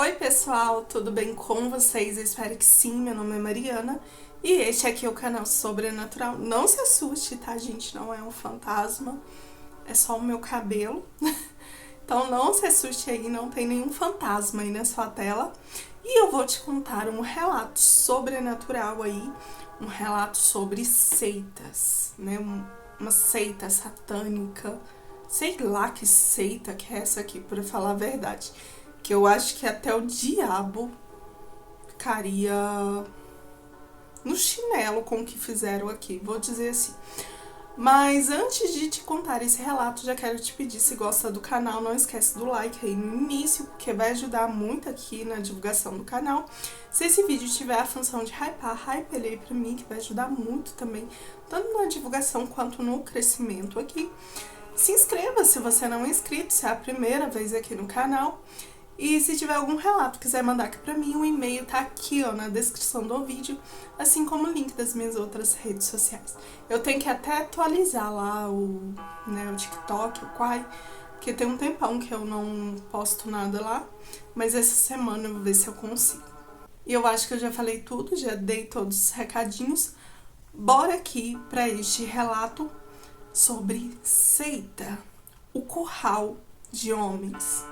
Oi pessoal, tudo bem com vocês? Eu espero que sim, meu nome é Mariana e este aqui é o canal Sobrenatural. Não se assuste, tá gente? Não é um fantasma, é só o meu cabelo. Então não se assuste aí, não tem nenhum fantasma aí na sua tela. E eu vou te contar um relato sobrenatural aí, um relato sobre seitas, né? Uma seita satânica, sei lá que seita que é essa aqui, pra falar a verdade. Que eu acho que até o diabo ficaria no chinelo com o que fizeram aqui, vou dizer assim. Mas antes de te contar esse relato, já quero te pedir, se gosta do canal, não esquece do like aí no início, porque vai ajudar muito aqui na divulgação do canal. Se esse vídeo tiver a função de hypar, hype ele aí pra mim, que vai ajudar muito também, tanto na divulgação quanto no crescimento aqui. Se inscreva se você não é inscrito, se é a primeira vez aqui no canal. E se tiver algum relato, quiser mandar aqui pra mim, o e-mail tá aqui, ó, na descrição do vídeo, assim como o link das minhas outras redes sociais. Eu tenho que até atualizar lá o TikTok, o Quai, porque tem um tempão que eu não posto nada lá, mas essa semana eu vou ver se eu consigo. E eu acho que eu já falei tudo, já dei todos os recadinhos. Bora aqui pra este relato sobre seita, o curral de homens.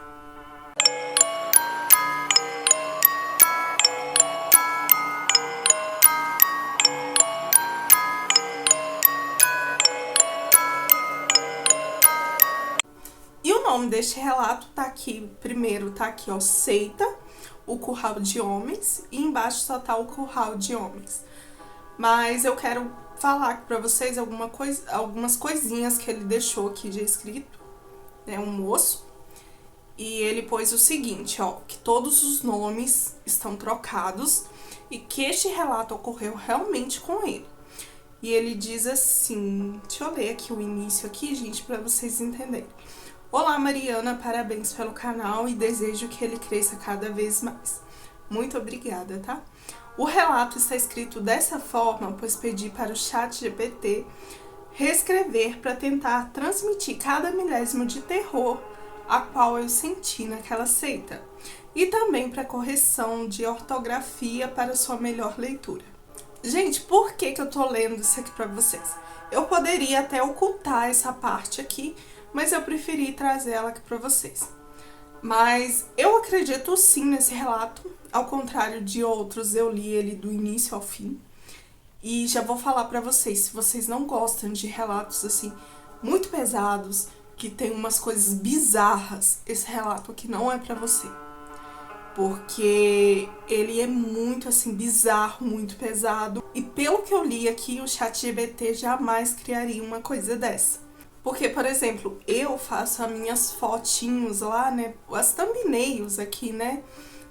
E o nome deste relato tá aqui, primeiro tá aqui, ó, seita, o curral de homens, e embaixo só tá o curral de homens. Mas eu quero falar pra vocês algumas coisinhas que ele deixou aqui de escrito, né, um moço. E ele pôs o seguinte, ó, que todos os nomes estão trocados e que este relato ocorreu realmente com ele. E ele diz assim, deixa eu ler aqui o início aqui, gente, pra vocês entenderem. Olá Mariana, parabéns pelo canal e desejo que ele cresça cada vez mais. Muito obrigada, tá? O relato está escrito dessa forma, pois pedi para o ChatGPT reescrever para tentar transmitir cada milésimo de terror a qual eu senti naquela seita, e também para correção de ortografia para sua melhor leitura. Gente, por que eu tô lendo isso aqui para vocês? Eu poderia até ocultar essa parte aqui, mas eu preferi trazer ela aqui para vocês. Mas eu acredito sim nesse relato, ao contrário de outros, eu li ele do início ao fim. E já vou falar para vocês, se vocês não gostam de relatos assim, muito pesados, que tem umas coisas bizarras, esse relato aqui não é para você. Porque ele é muito assim, bizarro, muito pesado. E pelo que eu li aqui, o ChatGPT jamais criaria uma coisa dessa. Porque, por exemplo, eu faço as minhas fotinhos lá, né? As thumbnails aqui, né?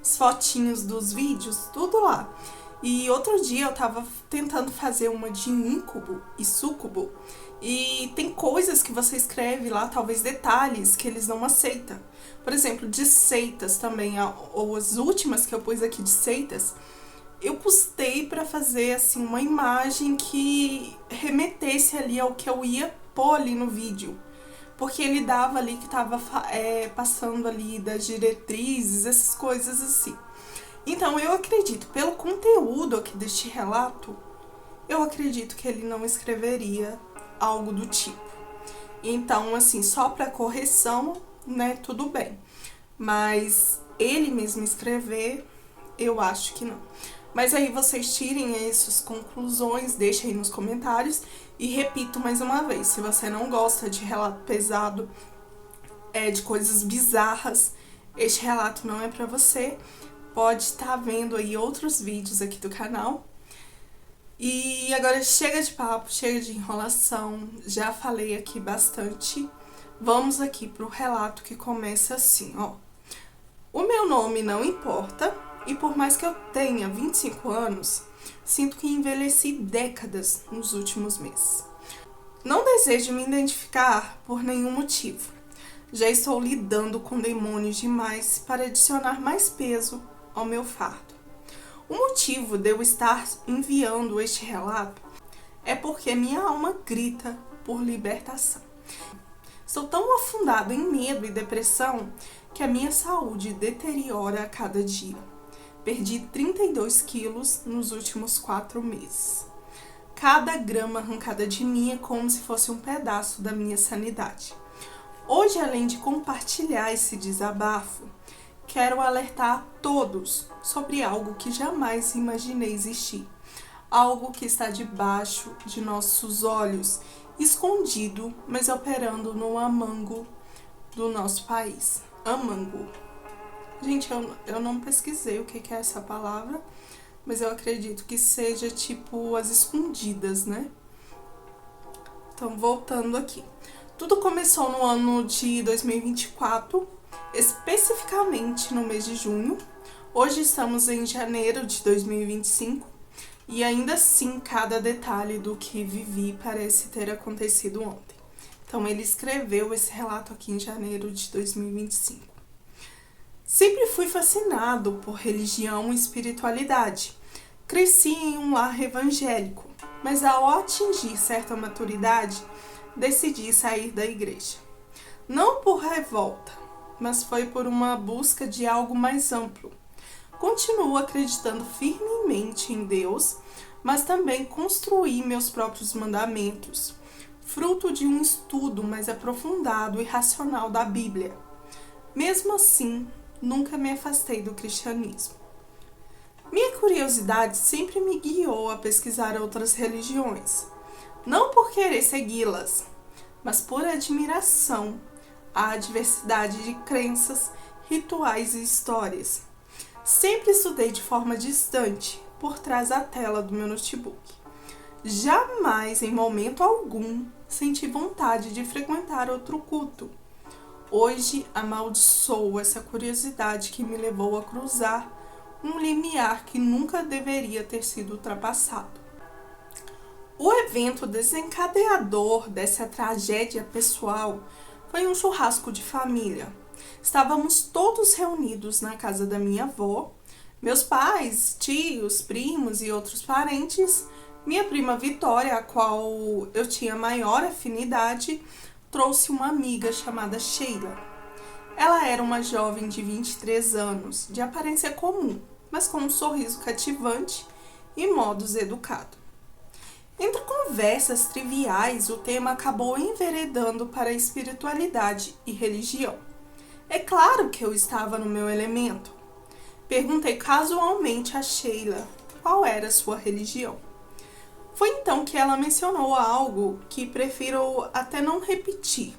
As fotinhos dos vídeos, tudo lá. E outro dia eu tava tentando fazer uma de íncube e súcubo. E tem coisas que você escreve lá, talvez detalhes, que eles não aceitam. Por exemplo, de seitas também, ou as últimas que eu pus aqui de seitas, eu postei pra fazer, assim, uma imagem que remetesse ali ao que eu ia pôr ali no vídeo. Porque ele dava ali que tava passando ali das diretrizes, essas coisas assim. Então, eu acredito, pelo conteúdo aqui deste relato, eu acredito que ele não escreveria algo do tipo. Então, assim, só pra correção, né, tudo bem. Mas ele mesmo escrever, eu acho que não. Mas aí vocês tirem aí suas conclusões, deixem aí nos comentários. E repito mais uma vez, se você não gosta de relato pesado, de coisas bizarras, este relato não é pra você. Pode estar vendo aí outros vídeos aqui do canal. E agora chega de papo, chega de enrolação, já falei aqui bastante. Vamos aqui pro relato que começa assim, ó. O meu nome não importa, e por mais que eu tenha 25 anos, sinto que envelheci décadas nos últimos meses. Não desejo me identificar por nenhum motivo. Já estou lidando com demônios demais para adicionar mais peso ao meu fardo. O motivo de eu estar enviando este relato é porque minha alma grita por libertação. Estou tão afundado em medo e depressão que a minha saúde deteriora a cada dia. Perdi 32 quilos nos últimos 4 meses. Cada grama arrancada de mim é como se fosse um pedaço da minha sanidade. Hoje, além de compartilhar esse desabafo, quero alertar a todos sobre algo que jamais imaginei existir. Algo que está debaixo de nossos olhos, escondido, mas operando no amango do nosso país. Amango. Gente, eu não pesquisei o que é essa palavra, mas eu acredito que seja tipo as escondidas, né? Então, voltando aqui. Tudo começou no ano de 2024, especificamente no mês de junho. Hoje estamos em janeiro de 2025 e ainda assim cada detalhe do que vivi parece ter acontecido ontem. Então, ele escreveu esse relato aqui em janeiro de 2025. Sempre fui fascinado por religião e espiritualidade. Cresci em um lar evangélico, mas ao atingir certa maturidade, decidi sair da igreja. Não por revolta, mas foi por uma busca de algo mais amplo. Continuo acreditando firmemente em Deus, mas também construí meus próprios mandamentos, fruto de um estudo mais aprofundado e racional da Bíblia. Mesmo assim, nunca me afastei do cristianismo. Minha curiosidade sempre me guiou a pesquisar outras religiões, não por querer segui-las, mas por admiração à diversidade de crenças, rituais e histórias. Sempre estudei de forma distante, por trás da tela do meu notebook. Jamais, em momento algum, senti vontade de frequentar outro culto. Hoje, amaldiçoo essa curiosidade que me levou a cruzar um limiar que nunca deveria ter sido ultrapassado. O evento desencadeador dessa tragédia pessoal foi um churrasco de família. Estávamos todos reunidos na casa da minha avó, meus pais, tios, primos e outros parentes. Minha prima Vitória, a qual eu tinha maior afinidade, trouxe uma amiga chamada Sheila. Ela era uma jovem de 23 anos, de aparência comum, mas com um sorriso cativante e modos educados. Entre conversas triviais, o tema acabou enveredando para a espiritualidade e religião. É claro que eu estava no meu elemento. Perguntei casualmente a Sheila qual era sua religião. Foi então que ela mencionou algo que prefiro até não repetir,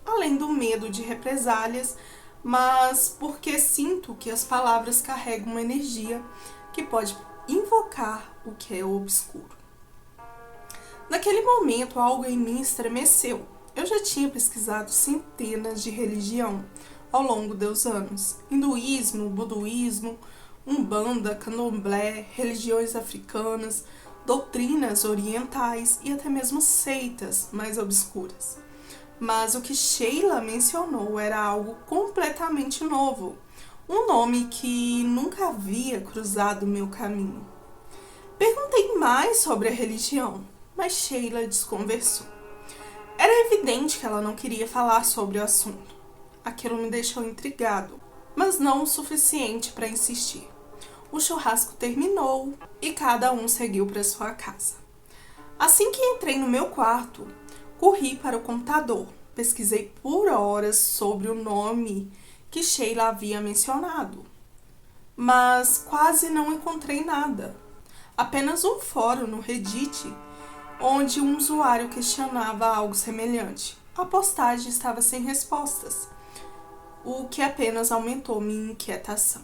além do medo de represálias, mas porque sinto que as palavras carregam uma energia que pode invocar o que é obscuro. Naquele momento, algo em mim estremeceu. Eu já tinha pesquisado centenas de religião ao longo dos anos. Hinduísmo, budismo, umbanda, candomblé, religiões africanas, doutrinas orientais e até mesmo seitas mais obscuras. Mas o que Sheila mencionou era algo completamente novo, um nome que nunca havia cruzado meu caminho. Perguntei mais sobre a religião, mas Sheila desconversou. Era evidente que ela não queria falar sobre o assunto. Aquilo me deixou intrigado, mas não o suficiente para insistir. O churrasco terminou e cada um seguiu para sua casa. Assim que entrei no meu quarto, corri para o computador. Pesquisei por horas sobre o nome que Sheila havia mencionado, mas quase não encontrei nada. Apenas um fórum no Reddit, onde um usuário questionava algo semelhante. A postagem estava sem respostas, o que apenas aumentou minha inquietação.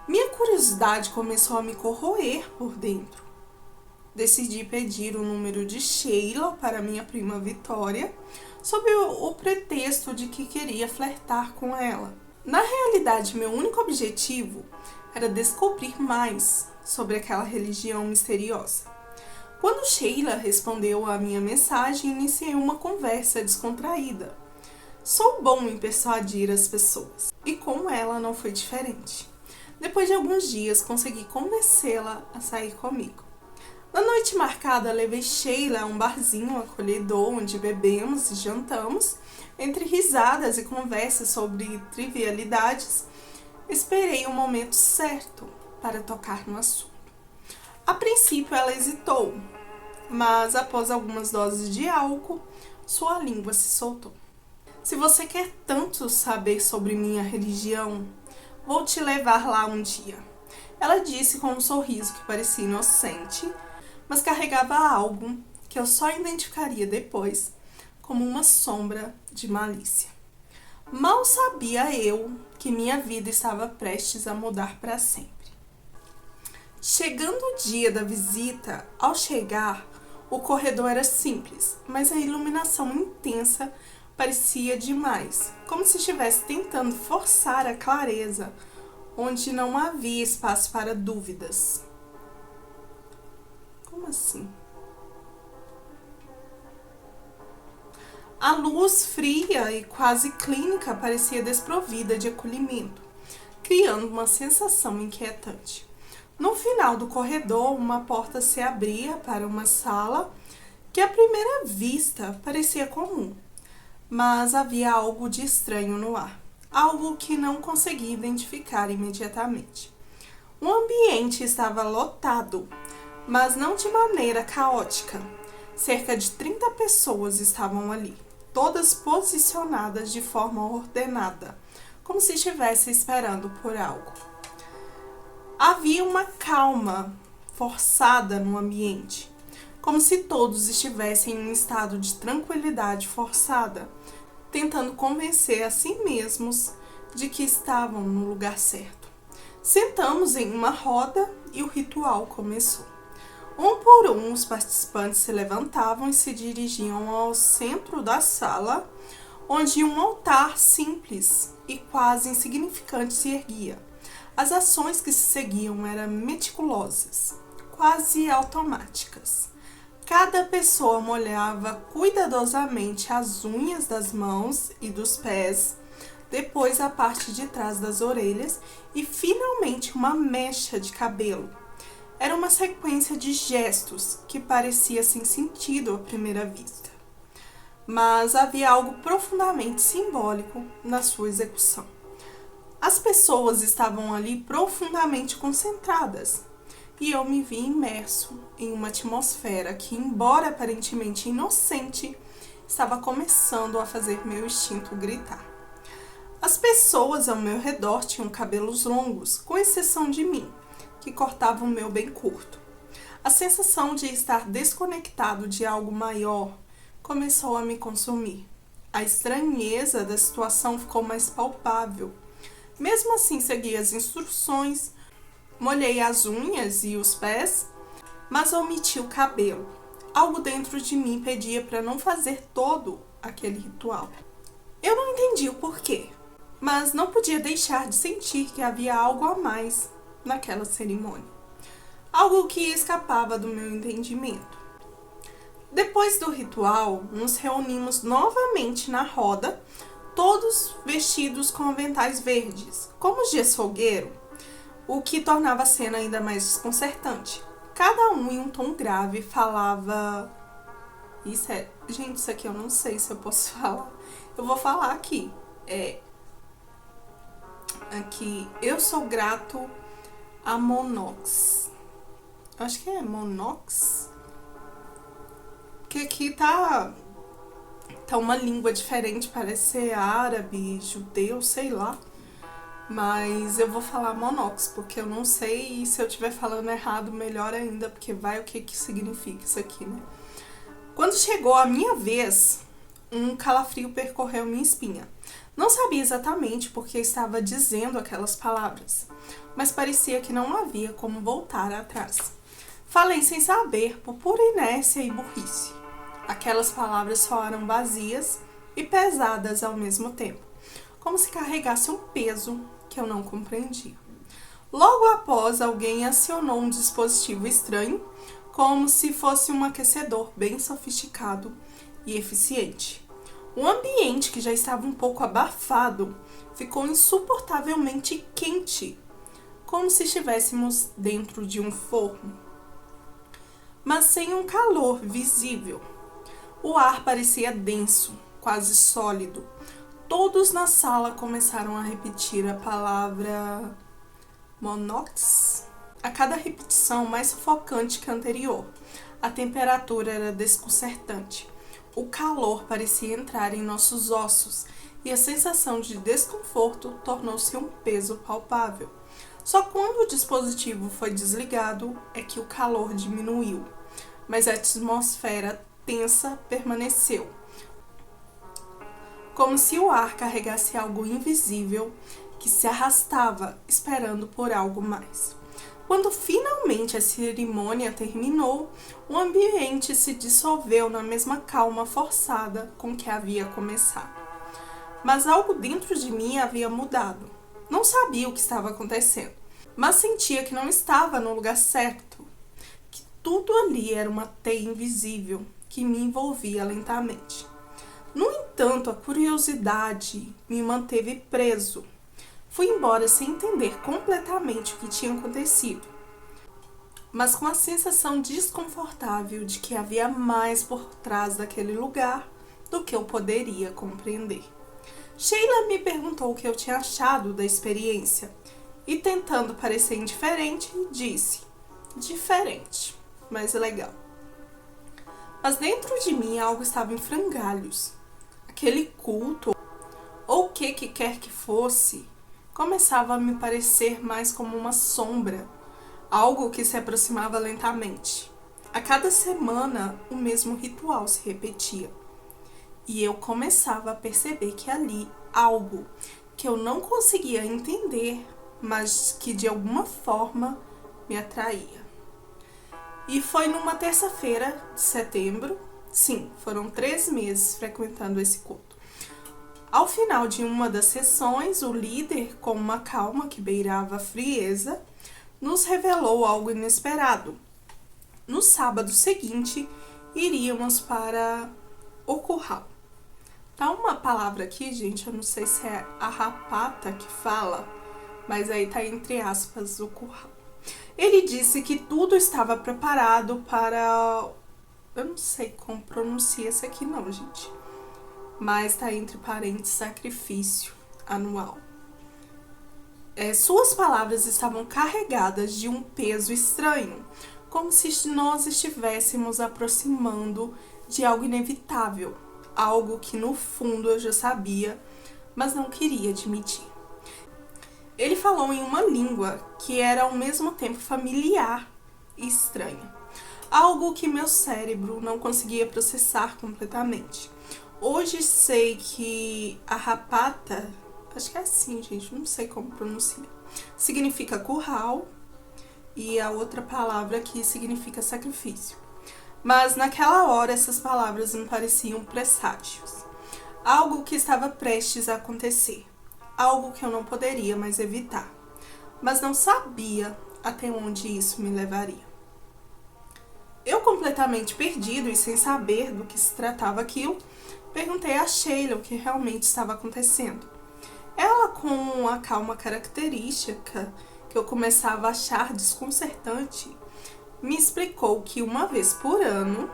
Minha curiosidade começou a me corroer por dentro. Decidi pedir o número de Sheila para minha prima Vitória, sob o pretexto de que queria flertar com ela. Na realidade, meu único objetivo era descobrir mais sobre aquela religião misteriosa. Quando Sheila respondeu à minha mensagem, iniciei uma conversa descontraída. Sou bom em persuadir as pessoas, e com ela não foi diferente. Depois de alguns dias, consegui convencê-la a sair comigo. Na noite marcada, levei Sheila a um barzinho acolhedor, onde bebemos e jantamos. Entre risadas e conversas sobre trivialidades, esperei o momento certo para tocar no assunto. A princípio ela hesitou, mas após algumas doses de álcool, sua língua se soltou. Se você quer tanto saber sobre minha religião, vou te levar lá um dia. Ela disse com um sorriso que parecia inocente, mas carregava algo que eu só identificaria depois como uma sombra de malícia. Mal sabia eu que minha vida estava prestes a mudar para sempre. Chegando o dia da visita, ao chegar, o corredor era simples, mas a iluminação intensa parecia demais, como se estivesse tentando forçar a clareza, onde não havia espaço para dúvidas. Como assim? A luz fria e quase clínica parecia desprovida de acolhimento, criando uma sensação inquietante. No final do corredor, uma porta se abria para uma sala que à primeira vista parecia comum, mas havia algo de estranho no ar, algo que não consegui identificar imediatamente. O ambiente estava lotado, mas não de maneira caótica. Cerca de 30 pessoas estavam ali, todas posicionadas de forma ordenada, como se estivessem esperando por algo. Havia uma calma forçada no ambiente, como se todos estivessem em um estado de tranquilidade forçada, tentando convencer a si mesmos de que estavam no lugar certo. Sentamos em uma roda e o ritual começou. Um por um, os participantes se levantavam e se dirigiam ao centro da sala, onde um altar simples e quase insignificante se erguia. As ações que se seguiam eram meticulosas, quase automáticas. Cada pessoa molhava cuidadosamente as unhas das mãos e dos pés, depois a parte de trás das orelhas e finalmente uma mecha de cabelo. Era uma sequência de gestos que parecia sem sentido à primeira vista, mas havia algo profundamente simbólico na sua execução. As pessoas estavam ali profundamente concentradas e eu me vi imerso em uma atmosfera que, embora aparentemente inocente, estava começando a fazer meu instinto gritar. As pessoas ao meu redor tinham cabelos longos, com exceção de mim, que cortava o meu bem curto. A sensação de estar desconectado de algo maior começou a me consumir. A estranheza da situação ficou mais palpável. Mesmo assim, segui as instruções, molhei as unhas e os pés, mas omiti o cabelo. Algo dentro de mim pedia para não fazer todo aquele ritual. Eu não entendi o porquê, mas não podia deixar de sentir que havia algo a mais naquela cerimônia. Algo que escapava do meu entendimento. Depois do ritual, nos reunimos novamente na roda, todos vestidos com aventais verdes, como os de açougueiro, o que tornava a cena ainda mais desconcertante. Cada um em um tom grave falava... Gente, isso aqui eu não sei se eu posso falar. Eu vou falar aqui. Aqui, eu sou grato a Monox. Acho que é Monox. Que aqui tá uma língua diferente, parece ser árabe, judeu, sei lá. Mas eu vou falar Monox, porque eu não sei, e se eu estiver falando errado, melhor ainda, porque vai o que significa isso aqui, né? Quando chegou a minha vez, um calafrio percorreu minha espinha. Não sabia exatamente porque estava dizendo aquelas palavras, mas parecia que não havia como voltar atrás. Falei sem saber, por pura inércia e burrice. Aquelas palavras soaram vazias e pesadas ao mesmo tempo, como se carregasse um peso que eu não compreendia. Logo após, alguém acionou um dispositivo estranho, como se fosse um aquecedor bem sofisticado e eficiente. O ambiente, que já estava um pouco abafado, ficou insuportavelmente quente, como se estivéssemos dentro de um forno, mas sem um calor visível. O ar parecia denso, quase sólido. Todos na sala começaram a repetir a palavra monox. A cada repetição mais sufocante que a anterior. A temperatura era desconcertante. O calor parecia entrar em nossos ossos e a sensação de desconforto tornou-se um peso palpável. Só quando o dispositivo foi desligado é que o calor diminuiu, mas a atmosfera tensa permaneceu, como se o ar carregasse algo invisível que se arrastava, esperando por algo mais. Quando finalmente a cerimônia terminou, o ambiente se dissolveu na mesma calma forçada com que havia começado. Mas algo dentro de mim havia mudado. Não sabia o que estava acontecendo, mas sentia que não estava no lugar certo, que tudo ali era uma teia invisível que me envolvia lentamente. No entanto, a curiosidade me manteve preso. Fui embora sem entender completamente o que tinha acontecido, mas com a sensação desconfortável de que havia mais por trás daquele lugar do que eu poderia compreender. Sheila me perguntou o que eu tinha achado da experiência e, tentando parecer indiferente, disse: diferente, mas legal. Mas dentro de mim algo estava em frangalhos. Aquele culto, ou o que quer que fosse, começava a me parecer mais como uma sombra, algo que se aproximava lentamente. A cada semana, o mesmo ritual se repetia. E eu começava a perceber que ali algo que eu não conseguia entender, mas que de alguma forma me atraía. E foi numa terça-feira de setembro, sim, foram 3 meses frequentando esse culto. Ao final de uma das sessões, o líder, com uma calma que beirava a frieza, nos revelou algo inesperado. No sábado seguinte, iríamos para o curral. Tá uma palavra aqui, gente, eu não sei se é a rapata que fala, mas aí tá entre aspas o curral. Ele disse que tudo estava preparado para... Eu não sei como pronuncia isso aqui não, gente. Mas tá entre parênteses sacrifício anual. Suas palavras estavam carregadas de um peso estranho, como se nós estivéssemos aproximando de algo inevitável, algo que no fundo eu já sabia, mas não queria admitir. Ele falou em uma língua que era ao mesmo tempo familiar e estranha, algo que meu cérebro não conseguia processar completamente. Hoje sei que a rapata, acho que é assim, gente, não sei como pronuncia, significa curral e a outra palavra aqui significa sacrifício. Mas naquela hora essas palavras me pareciam presságios. Algo que estava prestes a acontecer. Algo que eu não poderia mais evitar. Mas não sabia até onde isso me levaria. Eu, completamente perdido e sem saber do que se tratava aquilo, perguntei a Sheila o que realmente estava acontecendo. Ela, com a calma característica que eu começava a achar desconcertante, me explicou que uma vez por ano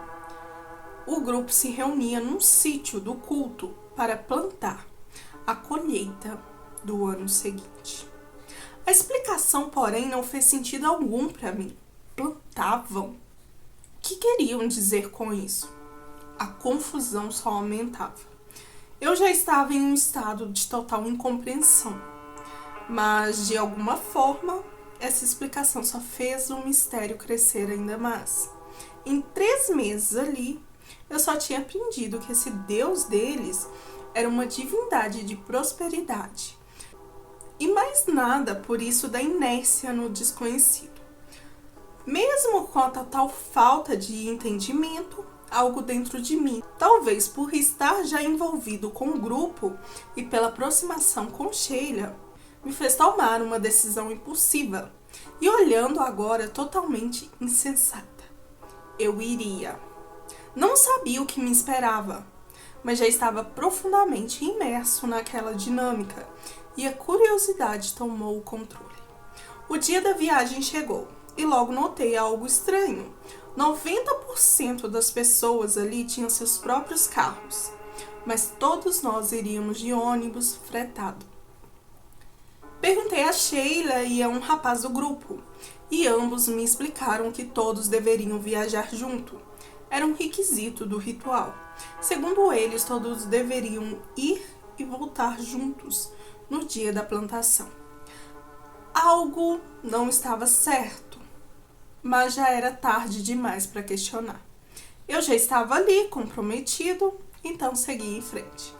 o grupo se reunia num sítio do culto para plantar a colheita do ano seguinte. A explicação, porém, não fez sentido algum para mim. Plantavam? O que queriam dizer com isso? A confusão só aumentava. Eu já estava em um estado de total incompreensão, mas de alguma forma essa explicação só fez o mistério crescer ainda mais. Em 3 meses ali, eu só tinha aprendido que esse Deus deles era uma divindade de prosperidade. E mais nada por isso da inércia no desconhecido. Mesmo com a total falta de entendimento, algo dentro de mim, talvez por estar já envolvido com o grupo e pela aproximação com Sheila, me fez tomar uma decisão impulsiva e olhando agora totalmente insensata. Eu iria. Não sabia o que me esperava, mas já estava profundamente imerso naquela dinâmica e a curiosidade tomou o controle. O dia da viagem chegou e logo notei algo estranho. 90% das pessoas ali tinham seus próprios carros. mas todos nós iríamos de ônibus fretado. Perguntei a Sheila e a um rapaz do grupo, e ambos me explicaram que todos deveriam viajar junto. Era um requisito do ritual. Segundo eles, todos deveriam ir e voltar juntos no dia da plantação. Algo não estava certo, mas já era tarde demais para questionar. Eu já estava ali, comprometido, então segui em frente.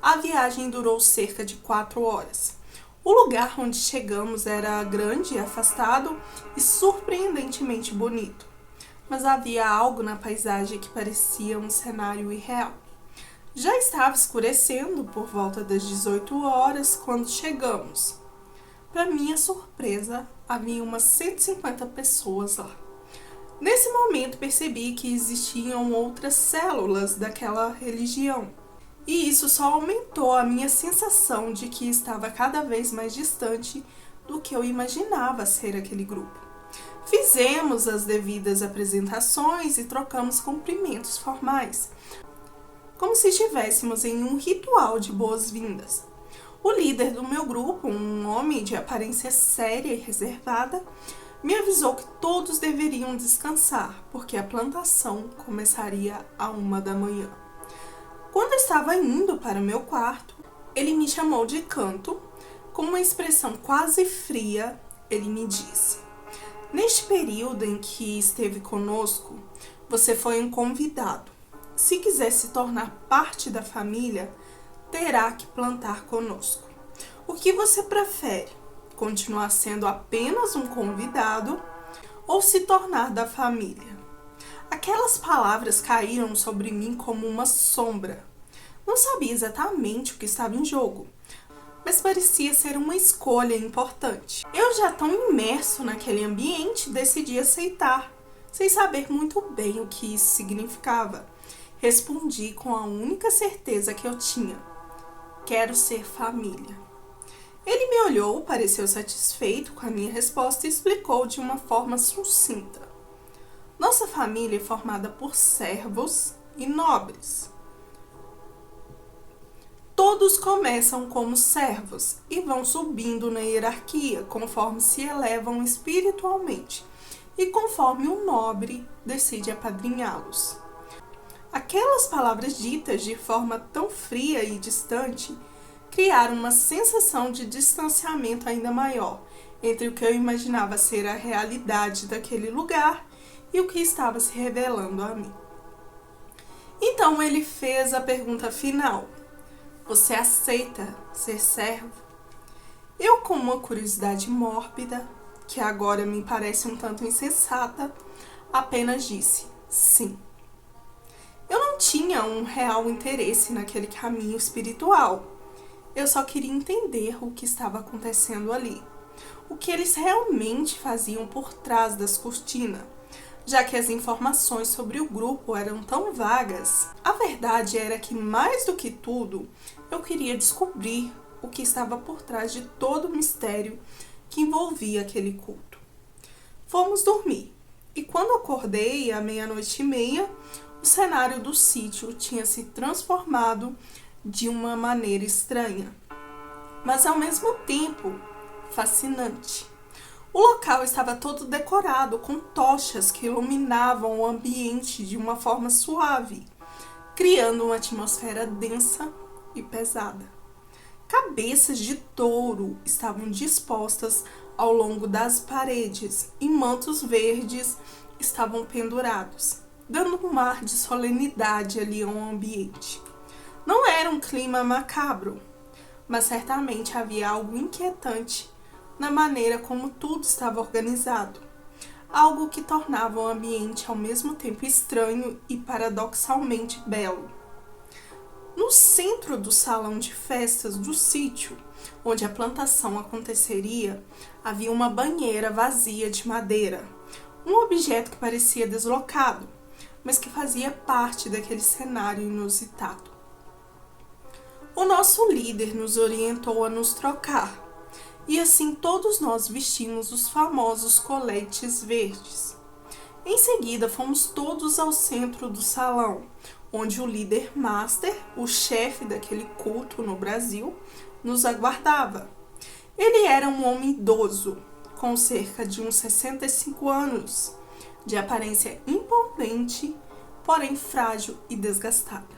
A viagem durou cerca de 4 horas. O lugar onde chegamos era grande, afastado e surpreendentemente bonito, mas havia algo na paisagem que parecia um cenário irreal. Já estava escurecendo por volta das 18 horas quando chegamos. Para minha surpresa, havia umas 150 pessoas lá. Nesse momento percebi que existiam outras células daquela religião. E isso só aumentou a minha sensação de que estava cada vez mais distante do que eu imaginava ser aquele grupo. Fizemos as devidas apresentações e trocamos cumprimentos formais, como se estivéssemos em um ritual de boas-vindas. O líder do meu grupo, um homem de aparência séria e reservada, me avisou que todos deveriam descansar, porque a plantação começaria à 1 da manhã. Quando eu estava indo para o meu quarto, ele me chamou de canto. Com uma expressão quase fria, ele me disse: "Neste período em que esteve conosco, você foi um convidado. Se quiser se tornar parte da família, terá que plantar conosco. O que você prefere? Continuar sendo apenas um convidado ou se tornar da família?" Aquelas palavras caíram sobre mim como uma sombra. Não sabia exatamente o que estava em jogo, mas parecia ser uma escolha importante. Eu, já tão imerso naquele ambiente, decidi aceitar, sem saber muito bem o que isso significava. Respondi com a única certeza que eu tinha: quero ser família. Ele me olhou, pareceu satisfeito com a minha resposta e explicou de uma forma sucinta: nossa família é formada por servos e nobres. Todos começam como servos e vão subindo na hierarquia conforme se elevam espiritualmente e conforme o nobre decide apadrinhá-los. Aquelas palavras ditas de forma tão fria e distante criaram uma sensação de distanciamento ainda maior entre o que eu imaginava ser a realidade daquele lugar e o que estava se revelando a mim. Então ele fez a pergunta final: você aceita ser servo? Eu, com uma curiosidade mórbida, que agora me parece um tanto insensata, apenas disse sim. Eu não tinha um real interesse naquele caminho espiritual. Eu só queria entender o que estava acontecendo ali, o que eles realmente faziam por trás das cortinas, já que as informações sobre o grupo eram tão vagas. A verdade era que, mais do que tudo, eu queria descobrir o que estava por trás de todo o mistério que envolvia aquele culto. Fomos dormir, e quando acordei, à 00:30, o cenário do sítio tinha se transformado de uma maneira estranha, mas ao mesmo tempo fascinante. O local estava todo decorado com tochas que iluminavam o ambiente de uma forma suave, criando uma atmosfera densa e pesada. Cabeças de touro estavam dispostas ao longo das paredes e mantos verdes estavam pendurados, dando um ar de solenidade ali ao ambiente. Não era um clima macabro, mas certamente havia algo inquietante na maneira como tudo estava organizado, algo que tornava o ambiente ao mesmo tempo estranho e paradoxalmente belo. No centro do salão de festas do sítio, onde a plantação aconteceria, havia uma banheira vazia de madeira, um objeto que parecia deslocado, mas que fazia parte daquele cenário inusitado. O nosso líder nos orientou a nos trocar, e assim todos nós vestimos os famosos coletes verdes. Em seguida, fomos todos ao centro do salão, onde o líder master, o chefe daquele culto no Brasil, nos aguardava. Ele era um homem idoso, com cerca de uns 65 anos, de aparência imponente, porém frágil e desgastada,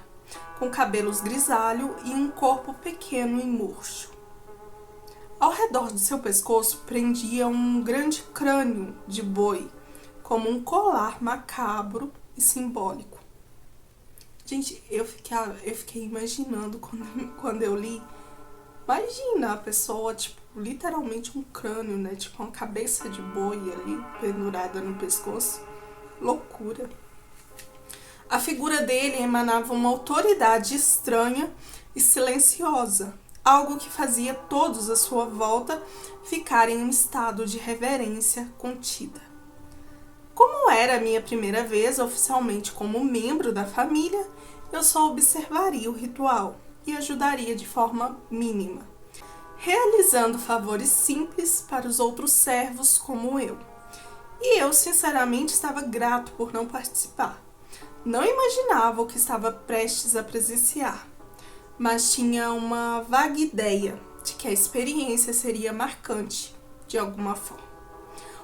com cabelos grisalhos e um corpo pequeno e murcho. Ao redor do seu pescoço prendia um grande crânio de boi, como um colar macabro e simbólico. Gente, eu fiquei imaginando quando eu li. Imagina a pessoa, tipo, literalmente um crânio, né? Tipo, uma cabeça de boi ali, pendurada no pescoço. Loucura. A figura dele emanava uma autoridade estranha e silenciosa, algo que fazia todos à sua volta ficarem em um estado de reverência contida. Como era a minha primeira vez oficialmente como membro da família, eu só observaria o ritual e ajudaria de forma mínima, realizando favores simples para os outros servos como eu. E eu, sinceramente, estava grato por não participar. Não imaginava o que estava prestes a presenciar, mas tinha uma vaga ideia de que a experiência seria marcante, de alguma forma.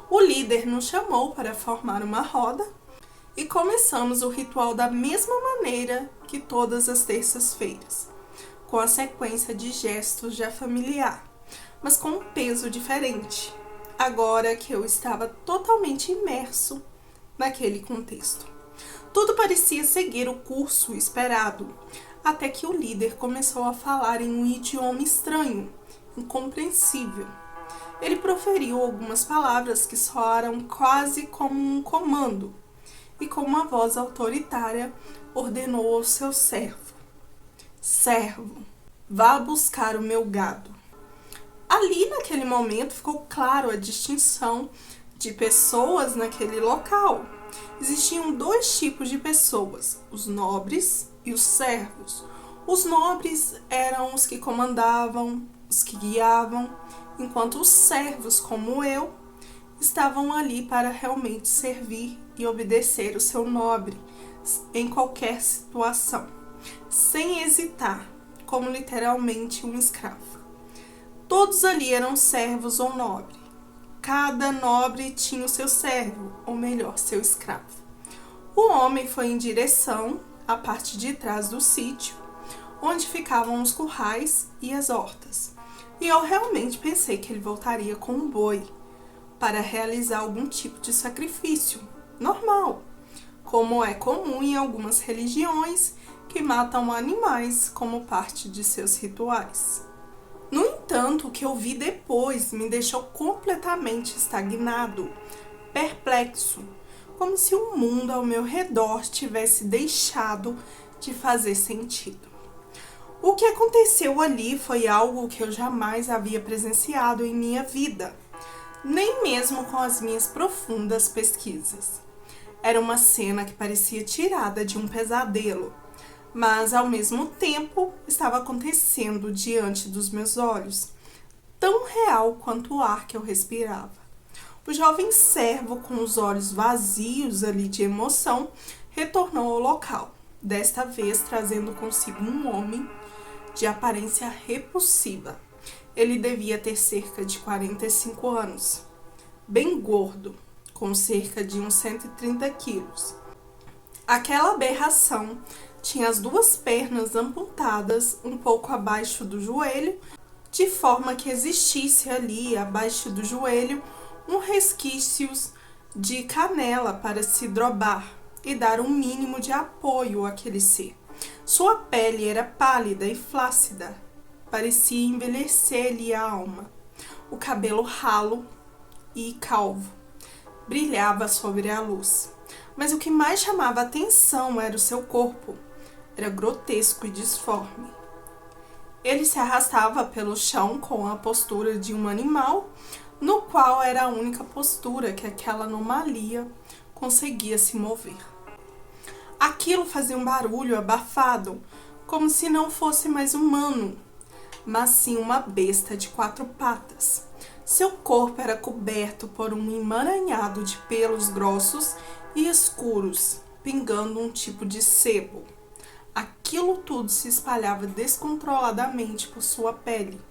O líder nos chamou para formar uma roda e começamos o ritual da mesma maneira que todas as terças-feiras, com a sequência de gestos já familiar, mas com um peso diferente, agora que eu estava totalmente imerso naquele contexto. Tudo parecia seguir o curso esperado, até que o líder começou a falar em um idioma estranho, incompreensível. Ele proferiu algumas palavras que soaram quase como um comando, e com uma voz autoritária ordenou ao seu servo: "Servo, vá buscar o meu gado." Ali, naquele momento, ficou claro a distinção de pessoas naquele local. Existiam dois tipos de pessoas, os nobres e os servos. Os nobres eram os que comandavam, os que guiavam, enquanto os servos, como eu, estavam ali para realmente servir e obedecer o seu nobre em qualquer situação, sem hesitar, como literalmente um escravo. Todos ali eram servos ou nobres. Cada nobre tinha o seu servo, ou melhor, seu escravo. O homem foi em direção à parte de trás do sítio, onde ficavam os currais e as hortas. E eu realmente pensei que ele voltaria com um boi para realizar algum tipo de sacrifício normal, como é comum em algumas religiões que matam animais como parte de seus rituais. No entanto, o que eu vi depois me deixou completamente estagnado, perplexo, como se o mundo ao meu redor tivesse deixado de fazer sentido. O que aconteceu ali foi algo que eu jamais havia presenciado em minha vida, nem mesmo com as minhas profundas pesquisas. Era uma cena que parecia tirada de um pesadelo, mas ao mesmo tempo estava acontecendo diante dos meus olhos, tão real quanto o ar que eu respirava. O jovem servo, com os olhos vazios ali de emoção, retornou ao local, desta vez trazendo consigo um homem de aparência repulsiva. Ele devia ter cerca de 45 anos, bem gordo, com cerca de uns 130 quilos. Aquela aberração tinha as duas pernas amputadas um pouco abaixo do joelho, de forma que existisse ali, abaixo do joelho, um resquício de canela para se drobar e dar um mínimo de apoio àquele ser. Sua pele era pálida e flácida, parecia envelhecer-lhe a alma. O cabelo ralo e calvo brilhava sobre a luz. Mas o que mais chamava a atenção era o seu corpo. Era grotesco e disforme. Ele se arrastava pelo chão com a postura de um animal, no qual era a única postura que aquela anomalia conseguia se mover. Aquilo fazia um barulho abafado, como se não fosse mais humano, mas sim uma besta de 4 patas. Seu corpo era coberto por um emaranhado de pelos grossos e escuros, pingando um tipo de sebo. aquilo tudo se espalhava descontroladamente por sua pele,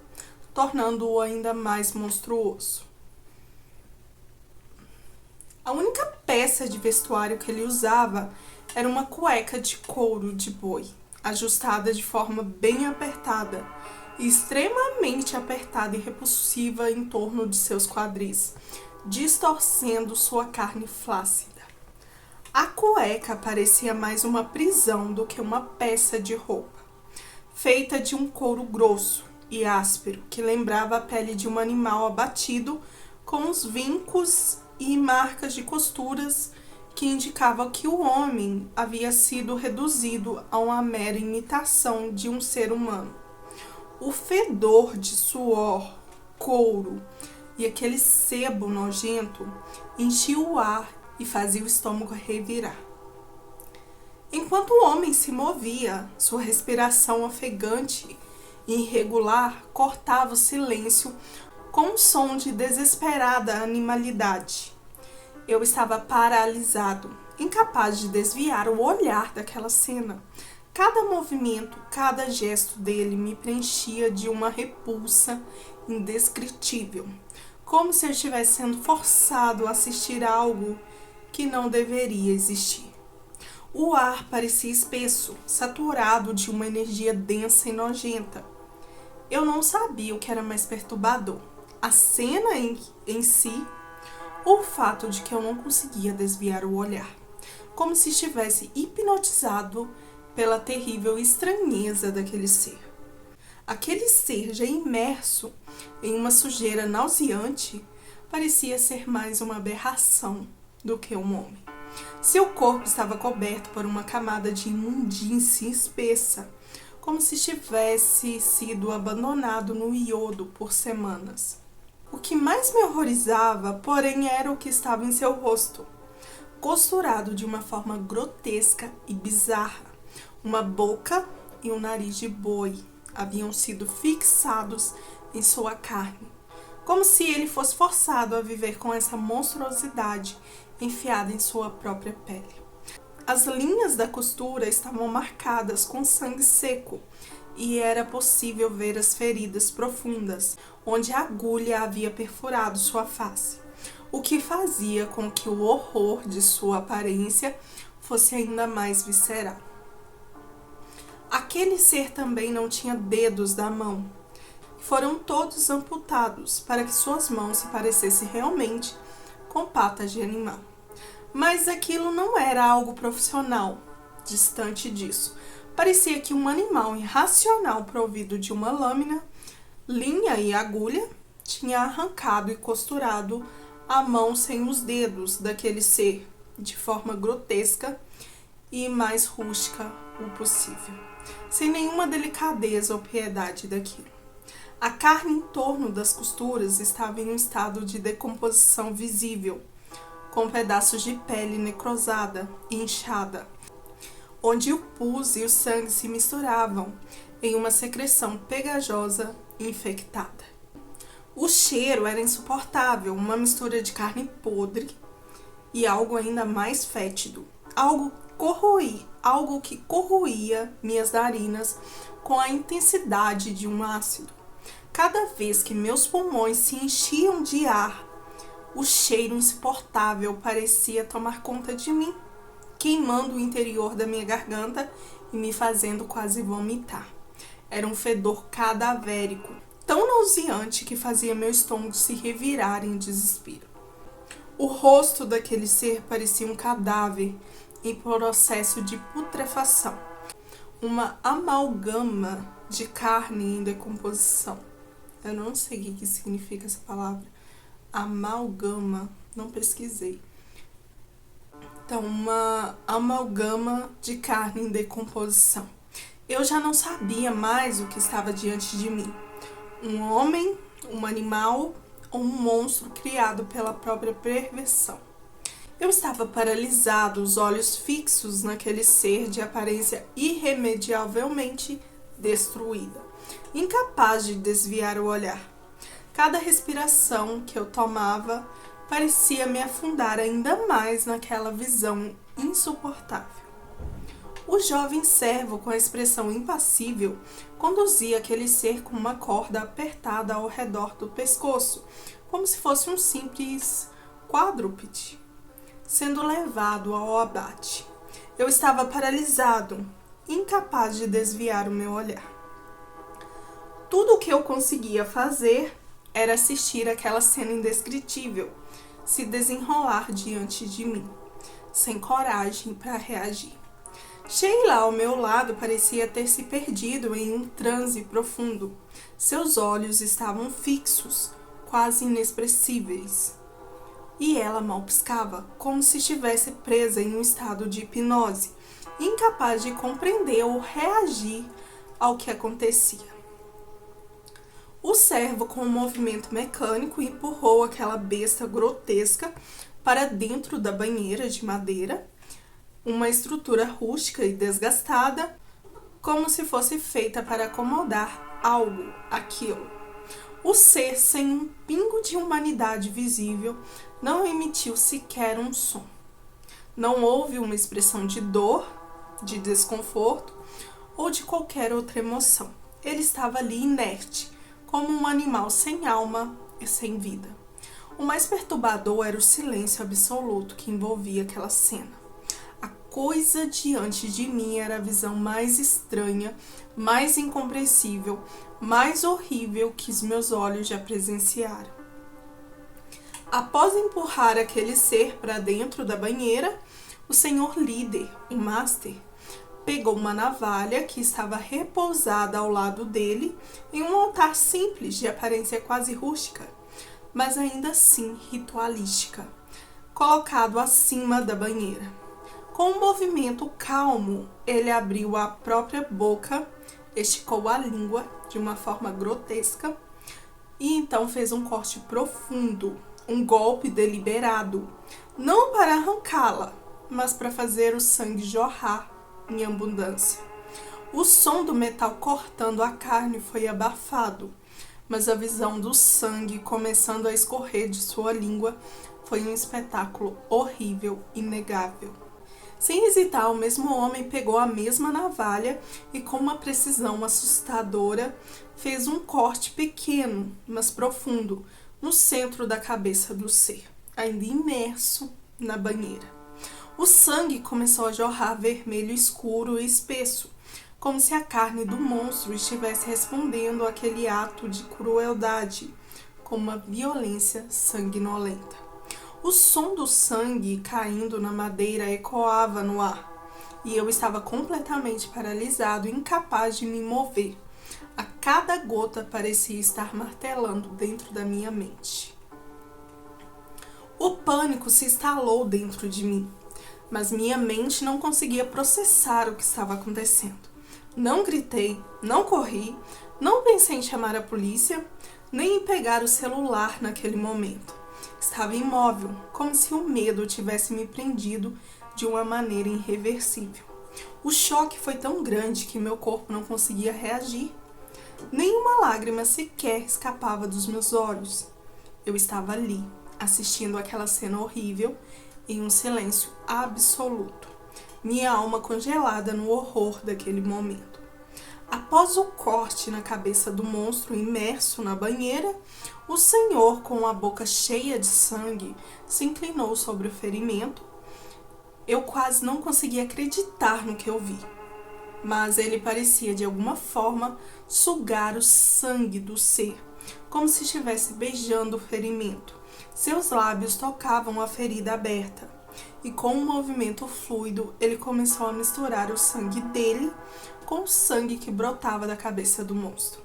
tornando-o ainda mais monstruoso. A única peça de vestuário que ele usava era uma cueca de couro de boi, ajustada de forma bem apertada, extremamente apertada e repulsiva em torno de seus quadris, distorcendo sua carne flácida. A cueca parecia mais uma prisão do que uma peça de roupa, feita de um couro grosso e áspero, que lembrava a pele de um animal abatido, com os vincos e marcas de costuras que indicavam que o homem havia sido reduzido a uma mera imitação de um ser humano. O fedor de suor, couro e aquele sebo nojento enchia o ar e fazia o estômago revirar. Enquanto o homem se movia, sua respiração ofegante e irregular cortava o silêncio com um som de desesperada animalidade. Eu estava paralisado, incapaz de desviar o olhar daquela cena. Cada movimento, cada gesto dele me preenchia de uma repulsa indescritível, como se eu estivesse sendo forçado a assistir a algo que não deveria existir. O ar parecia espesso, saturado de uma energia densa e nojenta. Eu não sabia o que era mais perturbador, a cena em si, ou o fato de que eu não conseguia desviar o olhar, como se estivesse hipnotizado pela terrível estranheza daquele ser. Aquele ser já imerso em uma sujeira nauseante parecia ser mais uma aberração do que um homem. Seu corpo estava coberto por uma camada de imundície espessa, como se tivesse sido abandonado no iodo por semanas. O que mais me horrorizava, porém, era o que estava em seu rosto, costurado de uma forma grotesca e bizarra. Uma boca e um nariz de boi haviam sido fixados em sua carne, como se ele fosse forçado a viver com essa monstruosidade enfiada em sua própria pele. As linhas da costura estavam marcadas com sangue seco e era possível ver as feridas profundas onde a agulha havia perfurado sua face, o que fazia com que o horror de sua aparência fosse ainda mais visceral. Aquele ser também não tinha dedos da mão. Foram todos amputados para que suas mãos se parecessem realmente com patas de animal. Mas aquilo não era algo profissional. Distante disso, parecia que um animal irracional provido de uma lâmina, linha e agulha tinha arrancado e costurado a mão sem os dedos daquele ser de forma grotesca e mais rústica o possível, sem nenhuma delicadeza ou piedade daquilo. A carne em torno das costuras estava em um estado de decomposição visível, com pedaços de pele necrosada e inchada, onde o pus e o sangue se misturavam em uma secreção pegajosa e infectada. O cheiro era insuportável, uma mistura de carne podre e algo ainda mais fétido, algo que corroía minhas narinas com a intensidade de um ácido. Cada vez que meus pulmões se enchiam de ar, o cheiro insuportável parecia tomar conta de mim, queimando o interior da minha garganta e me fazendo quase vomitar. Era um fedor cadavérico, tão nauseante que fazia meu estômago se revirar em desespero. O rosto daquele ser parecia um cadáver em processo de putrefação, uma amálgama de carne em decomposição. Eu não sei o que significa essa palavra. Amálgama, não pesquisei. Então, uma amálgama de carne em decomposição. Eu já não sabia mais o que estava diante de mim. Um homem, um animal ou um monstro criado pela própria perversão. Eu estava paralisado, os olhos fixos naquele ser de aparência irremediavelmente destruída, incapaz de desviar o olhar. Cada respiração que eu tomava parecia me afundar ainda mais naquela visão insuportável. O jovem servo, com a expressão impassível, conduzia aquele ser com uma corda apertada ao redor do pescoço, como se fosse um simples quadrúpede, sendo levado ao abate. Eu estava paralisado, incapaz de desviar o meu olhar. Tudo o que eu conseguia fazer era assistir aquela cena indescritível se desenrolar diante de mim, sem coragem para reagir. Sheila, ao meu lado, parecia ter se perdido em um transe profundo. Seus olhos estavam fixos, quase inexpressíveis. E ela mal piscava, como se estivesse presa em um estado de hipnose, incapaz de compreender ou reagir ao que acontecia. O servo, com um movimento mecânico, empurrou aquela besta grotesca para dentro da banheira de madeira, uma estrutura rústica e desgastada, como se fosse feita para acomodar aquilo. O ser, sem um pingo de humanidade visível, não emitiu sequer um som. Não houve uma expressão de dor, de desconforto ou de qualquer outra emoção. Ele estava ali inerte, como um animal sem alma e sem vida. O mais perturbador era o silêncio absoluto que envolvia aquela cena. A coisa diante de mim era a visão mais estranha, mais incompreensível, mais horrível que os meus olhos já presenciaram. Após empurrar aquele ser para dentro da banheira, o senhor líder, o master, pegou uma navalha que estava repousada ao lado dele em um altar simples de aparência quase rústica, mas ainda assim ritualística, colocado acima da banheira. Com um movimento calmo, ele abriu a própria boca, esticou a língua de uma forma grotesca e então fez um corte profundo, um golpe deliberado, não para arrancá-la, mas para fazer o sangue jorrar em abundância. O som do metal cortando a carne foi abafado, mas a visão do sangue começando a escorrer de sua língua foi um espetáculo horrível, inegável. Sem hesitar, o mesmo homem pegou a mesma navalha e, com uma precisão assustadora, fez um corte pequeno, mas profundo, no centro da cabeça do ser, ainda imerso na banheira. O sangue começou a jorrar vermelho escuro e espesso, como se a carne do monstro estivesse respondendo àquele ato de crueldade, com uma violência sanguinolenta. O som do sangue caindo na madeira ecoava no ar, e eu estava completamente paralisado, incapaz de me mover. A cada gota parecia estar martelando dentro da minha mente. O pânico se instalou dentro de mim, mas minha mente não conseguia processar o que estava acontecendo. Não gritei, não corri, não pensei em chamar a polícia, nem em pegar o celular naquele momento. Estava imóvel, como se o medo tivesse me prendido de uma maneira irreversível. O choque foi tão grande que meu corpo não conseguia reagir. Nenhuma lágrima sequer escapava dos meus olhos. Eu estava ali, assistindo aquela cena horrível, em um silêncio absoluto, minha alma congelada no horror daquele momento. Após o corte na cabeça do monstro imerso na banheira, o senhor, com a boca cheia de sangue, se inclinou sobre o ferimento. Eu quase não conseguia acreditar no que eu vi, mas ele parecia de alguma forma sugar o sangue do ser, como se estivesse beijando o ferimento. Seus lábios tocavam a ferida aberta, e com um movimento fluido, ele começou a misturar o sangue dele com o sangue que brotava da cabeça do monstro.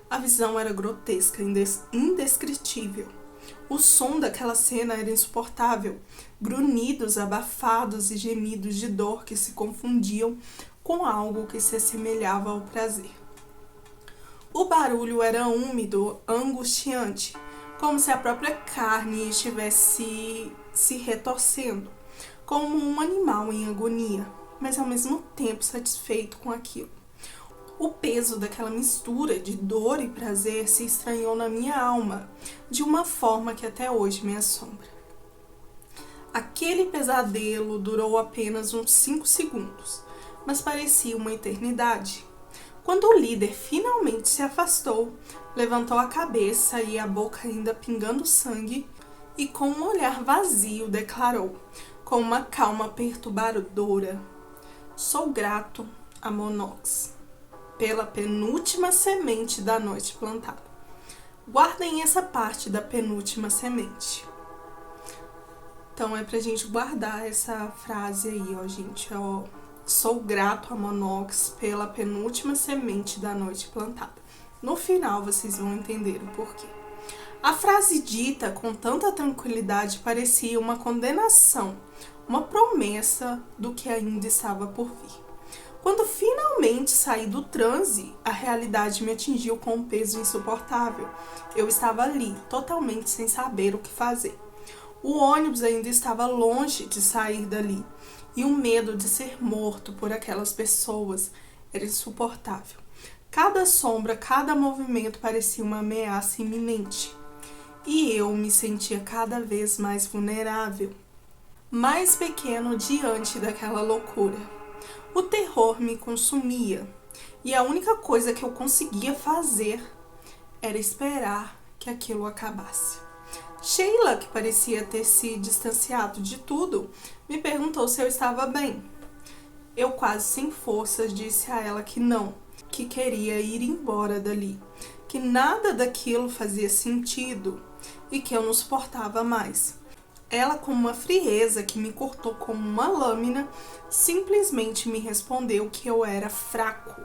A visão era grotesca, indescritível. O som daquela cena era insuportável, grunhidos abafados e gemidos de dor que se confundiam com algo que se assemelhava ao prazer. O barulho era úmido, angustiante, como se a própria carne estivesse se retorcendo, como um animal em agonia, mas ao mesmo tempo satisfeito com aquilo. O peso daquela mistura de dor e prazer se estranhou na minha alma, de uma forma que até hoje me assombra. Aquele pesadelo durou apenas uns 5 segundos, mas parecia uma eternidade. Quando o líder finalmente se afastou, levantou a cabeça e a boca ainda pingando sangue, e com um olhar vazio declarou, com uma calma perturbadora: "Sou grato a Monox pela penúltima semente da noite plantada." Guardem essa parte da penúltima semente. Então é pra gente guardar essa frase aí, ó, gente, ó. Sou grato a Monox pela penúltima semente da noite plantada. No final vocês vão entender o porquê. A frase dita com tanta tranquilidade parecia uma condenação, uma promessa do que ainda estava por vir. Quando finalmente saí do transe, a realidade me atingiu com um peso insuportável. Eu estava ali, totalmente sem saber o que fazer. O ônibus ainda estava longe de sair dali, e o medo de ser morto por aquelas pessoas era insuportável. Cada sombra, cada movimento parecia uma ameaça iminente. E eu me sentia cada vez mais vulnerável, mais pequeno diante daquela loucura. O terror me consumia, e a única coisa que eu conseguia fazer era esperar que aquilo acabasse. Sheila, que parecia ter se distanciado de tudo, me perguntou se eu estava bem. Eu, quase sem forças, disse a ela que não, que queria ir embora dali, que nada daquilo fazia sentido e que eu não suportava mais. Ela, com uma frieza que me cortou como uma lâmina, simplesmente me respondeu que eu era fraco,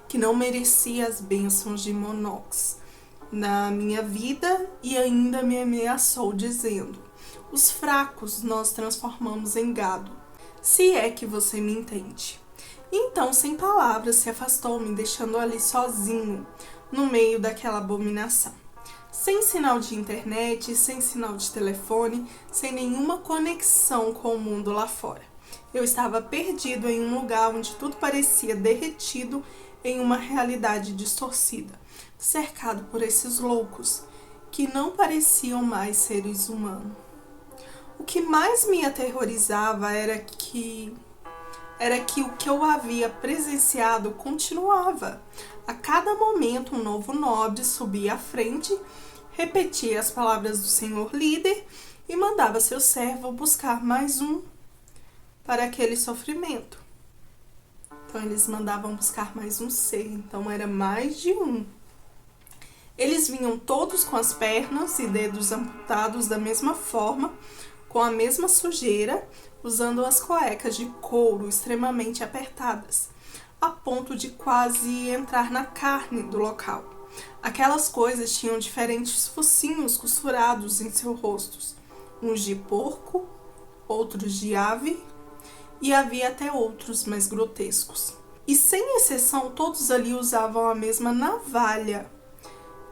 que não merecia as bênçãos de Monox na minha vida, e ainda me ameaçou dizendo: "Os fracos nós transformamos em gado, se é que você me entende." Então, sem palavras, se afastou, me deixando ali sozinho, no meio daquela abominação. Sem sinal de internet, sem sinal de telefone, sem nenhuma conexão com o mundo lá fora. Eu estava perdido em um lugar onde tudo parecia derretido em uma realidade distorcida, cercado por esses loucos que não pareciam mais seres humanos. O que mais me aterrorizava era que o que eu havia presenciado continuava. A cada momento um novo nobre subia à frente, repetia as palavras do senhor líder e mandava seu servo buscar mais um para aquele sofrimento. Então eles mandavam buscar mais um ser, então era mais de um. Eles vinham todos com as pernas e dedos amputados da mesma forma, com a mesma sujeira, usando as cuecas de couro extremamente apertadas, a ponto de quase entrar na carne do local. Aquelas coisas tinham diferentes focinhos costurados em seus rostos, uns de porco, outros de ave, e havia até outros mais grotescos. E sem exceção, todos ali usavam a mesma navalha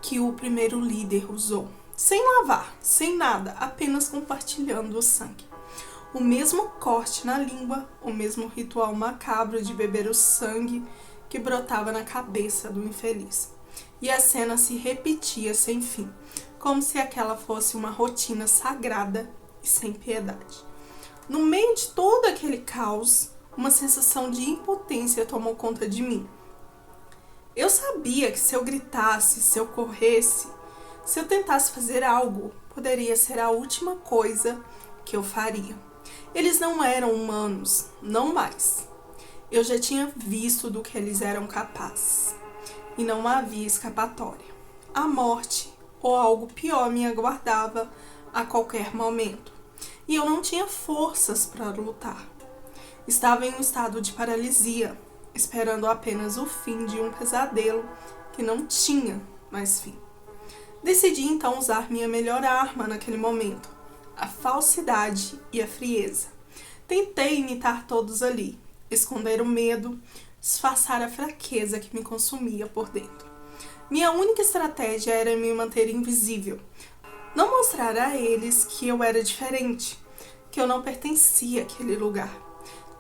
que o primeiro líder usou, sem lavar, sem nada, apenas compartilhando o sangue. O mesmo corte na língua, o mesmo ritual macabro de beber o sangue que brotava na cabeça do infeliz. E a cena se repetia sem fim, como se aquela fosse uma rotina sagrada e sem piedade. No meio de todo aquele caos, uma sensação de impotência tomou conta de mim. Eu sabia que se eu gritasse, se eu corresse, se eu tentasse fazer algo, poderia ser a última coisa que eu faria. Eles não eram humanos, não mais. Eu já tinha visto do que eles eram capazes. E não havia escapatória. A morte ou algo pior me aguardava a qualquer momento. E eu não tinha forças para lutar. Estava em um estado de paralisia, esperando apenas o fim de um pesadelo que não tinha mais fim. Decidi então usar minha melhor arma naquele momento, a falsidade e a frieza. Tentei imitar todos ali, esconder o medo, disfarçar a fraqueza que me consumia por dentro. Minha única estratégia era me manter invisível, não mostrar a eles que eu era diferente, que eu não pertencia àquele lugar.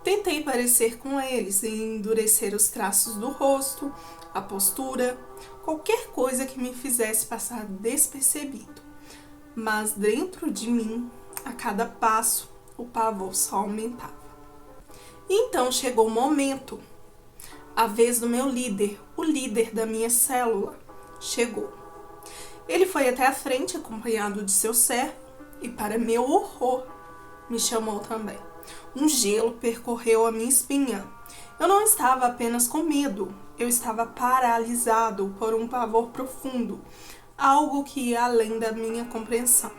Tentei parecer com eles e endurecer os traços do rosto, a postura, qualquer coisa que me fizesse passar despercebido. Mas dentro de mim, a cada passo, o pavor só aumentava. Então chegou o momento. A vez do meu líder, o líder da minha célula, chegou. Ele foi até a frente acompanhado de seu servo e, para meu horror, me chamou também. Um gelo percorreu a minha espinha. Eu não estava apenas com medo, eu estava paralisado por um pavor profundo, algo que ia além da minha compreensão.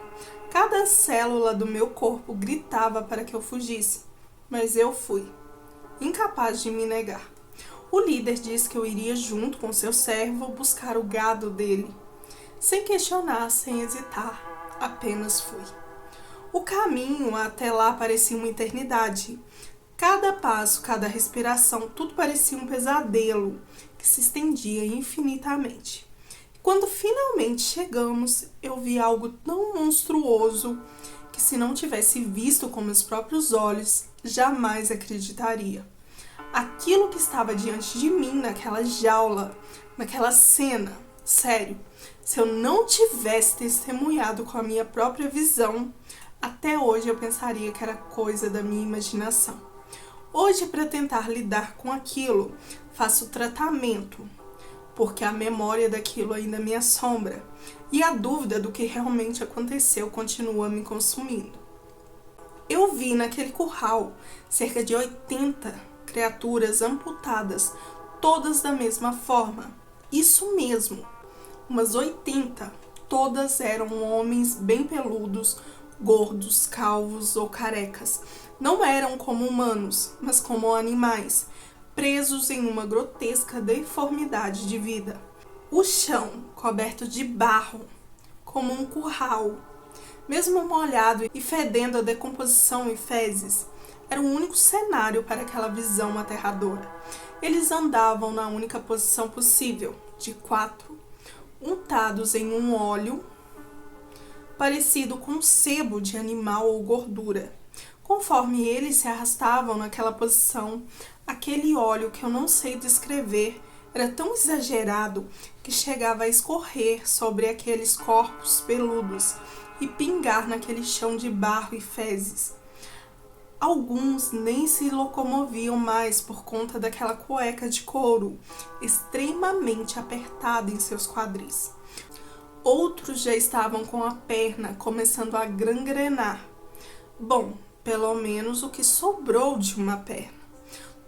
Cada célula do meu corpo gritava para que eu fugisse, mas eu fui, incapaz de me negar. O líder disse que eu iria junto com seu servo buscar o gado dele. Sem questionar, sem hesitar, apenas fui. O caminho até lá parecia uma eternidade. Cada passo, cada respiração, tudo parecia um pesadelo que se estendia infinitamente. Quando finalmente chegamos, eu vi algo tão monstruoso que, se não tivesse visto com meus próprios olhos, jamais acreditaria. Aquilo que estava diante de mim naquela jaula, naquela cena, sério, se eu não tivesse testemunhado com a minha própria visão, até hoje eu pensaria que era coisa da minha imaginação. Hoje, para tentar lidar com aquilo, faço tratamento, porque a memória daquilo ainda me assombra e a dúvida do que realmente aconteceu continua me consumindo. Eu vi naquele curral cerca de 80 criaturas amputadas, todas da mesma forma. Isso mesmo, umas 80. Todas eram homens bem peludos, gordos, calvos ou carecas. Não eram como humanos, mas como animais, presos em uma grotesca deformidade de vida. O chão, coberto de barro, como um curral, mesmo molhado e fedendo a decomposição e fezes, era o único cenário para aquela visão aterradora. Eles andavam na única posição possível, de quatro, untados em um óleo parecido com sebo de animal ou gordura. Conforme eles se arrastavam naquela posição, aquele óleo que eu não sei descrever era tão exagerado que chegava a escorrer sobre aqueles corpos peludos e pingar naquele chão de barro e fezes. Alguns nem se locomoviam mais por conta daquela cueca de couro extremamente apertada em seus quadris. Outros já estavam com a perna começando a gangrenar. Bom, pelo menos o que sobrou de uma perna.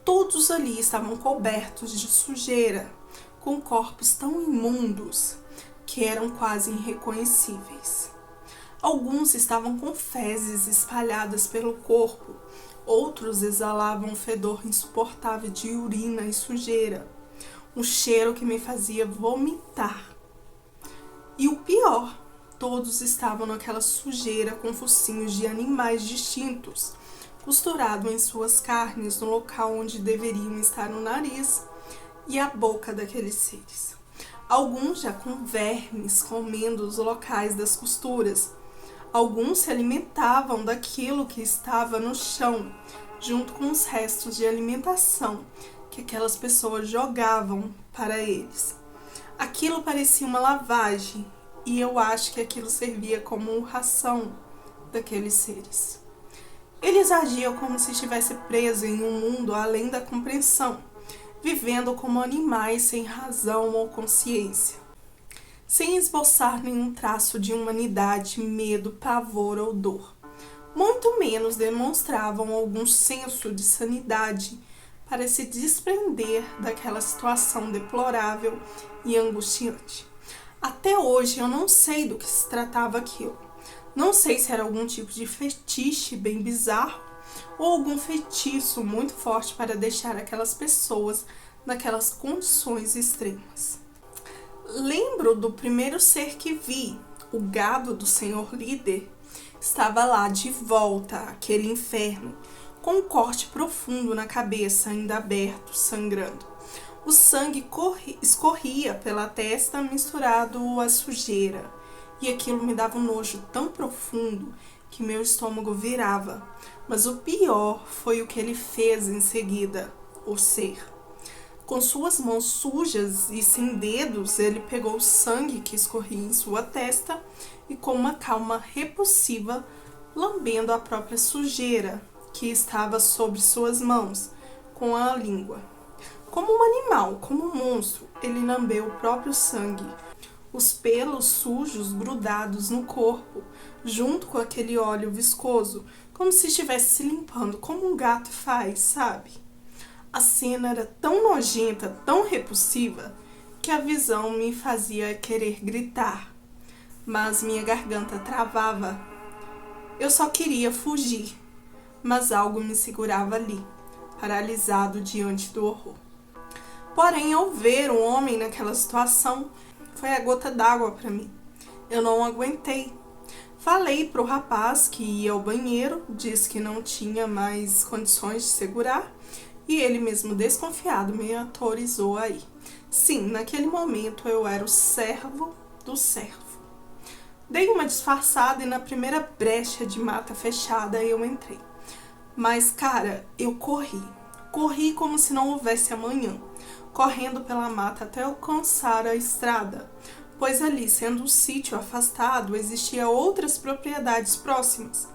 Todos ali estavam cobertos de sujeira, com corpos tão imundos que eram quase irreconhecíveis. Alguns estavam com fezes espalhadas pelo corpo, outros exalavam um fedor insuportável de urina e sujeira, um cheiro que me fazia vomitar. E o pior, todos estavam naquela sujeira com focinhos de animais distintos, costurado em suas carnes no local onde deveriam estar o nariz e a boca daqueles seres. Alguns já com vermes comendo os locais das costuras. Alguns se alimentavam daquilo que estava no chão, junto com os restos de alimentação que aquelas pessoas jogavam para eles. Aquilo parecia uma lavagem, e eu acho que aquilo servia como ração daqueles seres. Eles agiam como se estivesse preso em um mundo além da compreensão, vivendo como animais sem razão ou consciência, sem esboçar nenhum traço de humanidade, medo, pavor ou dor. Muito menos demonstravam algum senso de sanidade para se desprender daquela situação deplorável e angustiante. Até hoje eu não sei do que se tratava aquilo. Não sei se era algum tipo de fetiche bem bizarro ou algum feitiço muito forte para deixar aquelas pessoas naquelas condições extremas. Lembro do primeiro ser que vi, o gado do senhor líder. Estava lá de volta àquele inferno, com um corte profundo na cabeça, ainda aberto, sangrando. O sangue escorria pela testa misturado à sujeira, e aquilo me dava um nojo tão profundo que meu estômago virava. Mas o pior foi o que ele fez em seguida, o ser. Com suas mãos sujas e sem dedos, ele pegou o sangue que escorria em sua testa e, com uma calma repulsiva, lambendo a própria sujeira, que estava sobre suas mãos, com a língua. Como um animal, como um monstro, ele lambeu o próprio sangue, os pelos sujos grudados no corpo, junto com aquele óleo viscoso, como se estivesse se limpando, como um gato faz, sabe? A cena era tão nojenta, tão repulsiva, que a visão me fazia querer gritar, mas minha garganta travava. Eu só queria fugir, mas algo me segurava ali, paralisado diante do horror. Porém, ao ver um homem naquela situação, foi a gota d'água para mim. Eu não aguentei. Falei para o rapaz que ia ao banheiro, disse que não tinha mais condições de segurar, e ele mesmo desconfiado me autorizou a ir. Sim, naquele momento eu era o servo do servo. Dei uma disfarçada e na primeira brecha de mata fechada eu entrei. Mas, cara, eu corri. Corri como se não houvesse amanhã, correndo pela mata até alcançar a estrada, pois ali, sendo um sítio afastado, existiam outras propriedades próximas.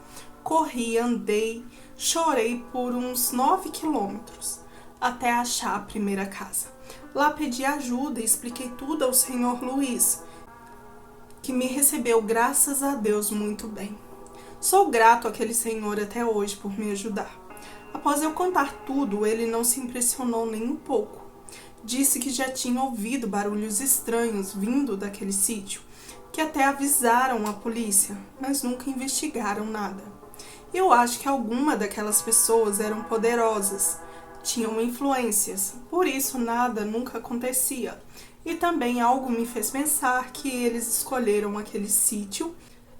Corri, andei, chorei por uns 9 quilômetros, até achar a primeira casa. Lá pedi ajuda e expliquei tudo ao senhor Luiz, que me recebeu, graças a Deus, muito bem. Sou grato àquele senhor até hoje por me ajudar. Após eu contar tudo, ele não se impressionou nem um pouco. Disse que já tinha ouvido barulhos estranhos vindo daquele sítio, que até avisaram a polícia, mas nunca investigaram nada. Eu acho que alguma daquelas pessoas eram poderosas, tinham influências, por isso nada nunca acontecia. E também algo me fez pensar que eles escolheram aquele sítio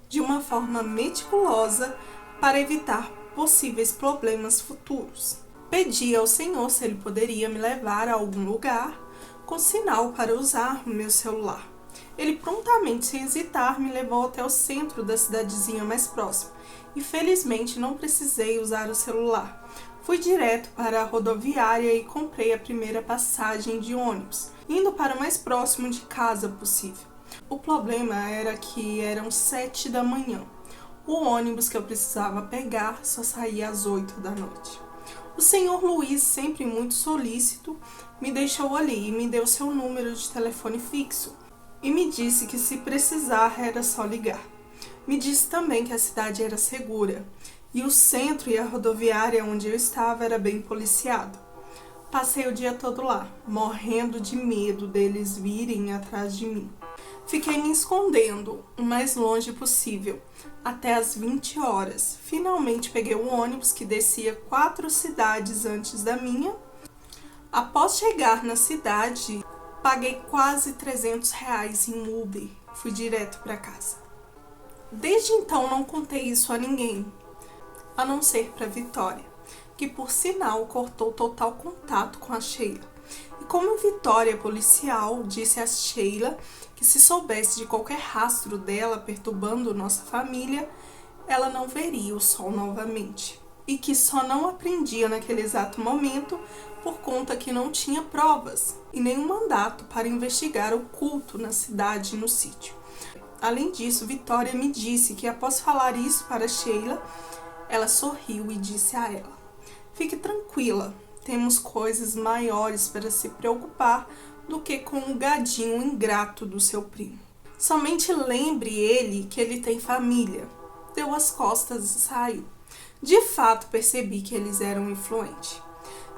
de uma forma meticulosa para evitar possíveis problemas futuros. Pedi ao Senhor se ele poderia me levar a algum lugar com sinal para usar o meu celular. Ele prontamente, sem hesitar, me levou até o centro da cidadezinha mais próxima e felizmente não precisei usar o celular. Fui direto para a rodoviária e comprei a primeira passagem de ônibus, indo para o mais próximo de casa possível. O problema era que eram 7 da manhã. O ônibus que eu precisava pegar só saía às 8 da noite. O senhor Luiz, sempre muito solícito, me deixou ali e me deu seu número de telefone fixo e me disse que se precisar era só ligar. Me disse também que a cidade era segura e o centro e a rodoviária onde eu estava era bem policiado. Passei o dia todo lá, morrendo de medo deles virem atrás de mim. Fiquei me escondendo o mais longe possível, até às 20 horas. Finalmente peguei um ônibus que descia 4 cidades antes da minha. Após chegar na cidade, paguei quase R$300 em Uber. Fui direto para casa. Desde então não contei isso a ninguém, a não ser para Vitória, que por sinal cortou total contato com a Sheila. E como Vitória, policial, disse a Sheila que se soubesse de qualquer rastro dela perturbando nossa família, ela não veria o sol novamente. E que só não aprendia naquele exato momento por conta que não tinha provas e nenhum mandato para investigar o culto na cidade e no sítio. Além disso, Vitória me disse que após falar isso para Sheila, ela sorriu e disse a ela: "Fique tranquila, temos coisas maiores para se preocupar do que com o gadinho ingrato do seu primo. Somente lembre ele que ele tem família." Deu as costas e saiu. De fato, percebi que eles eram influentes.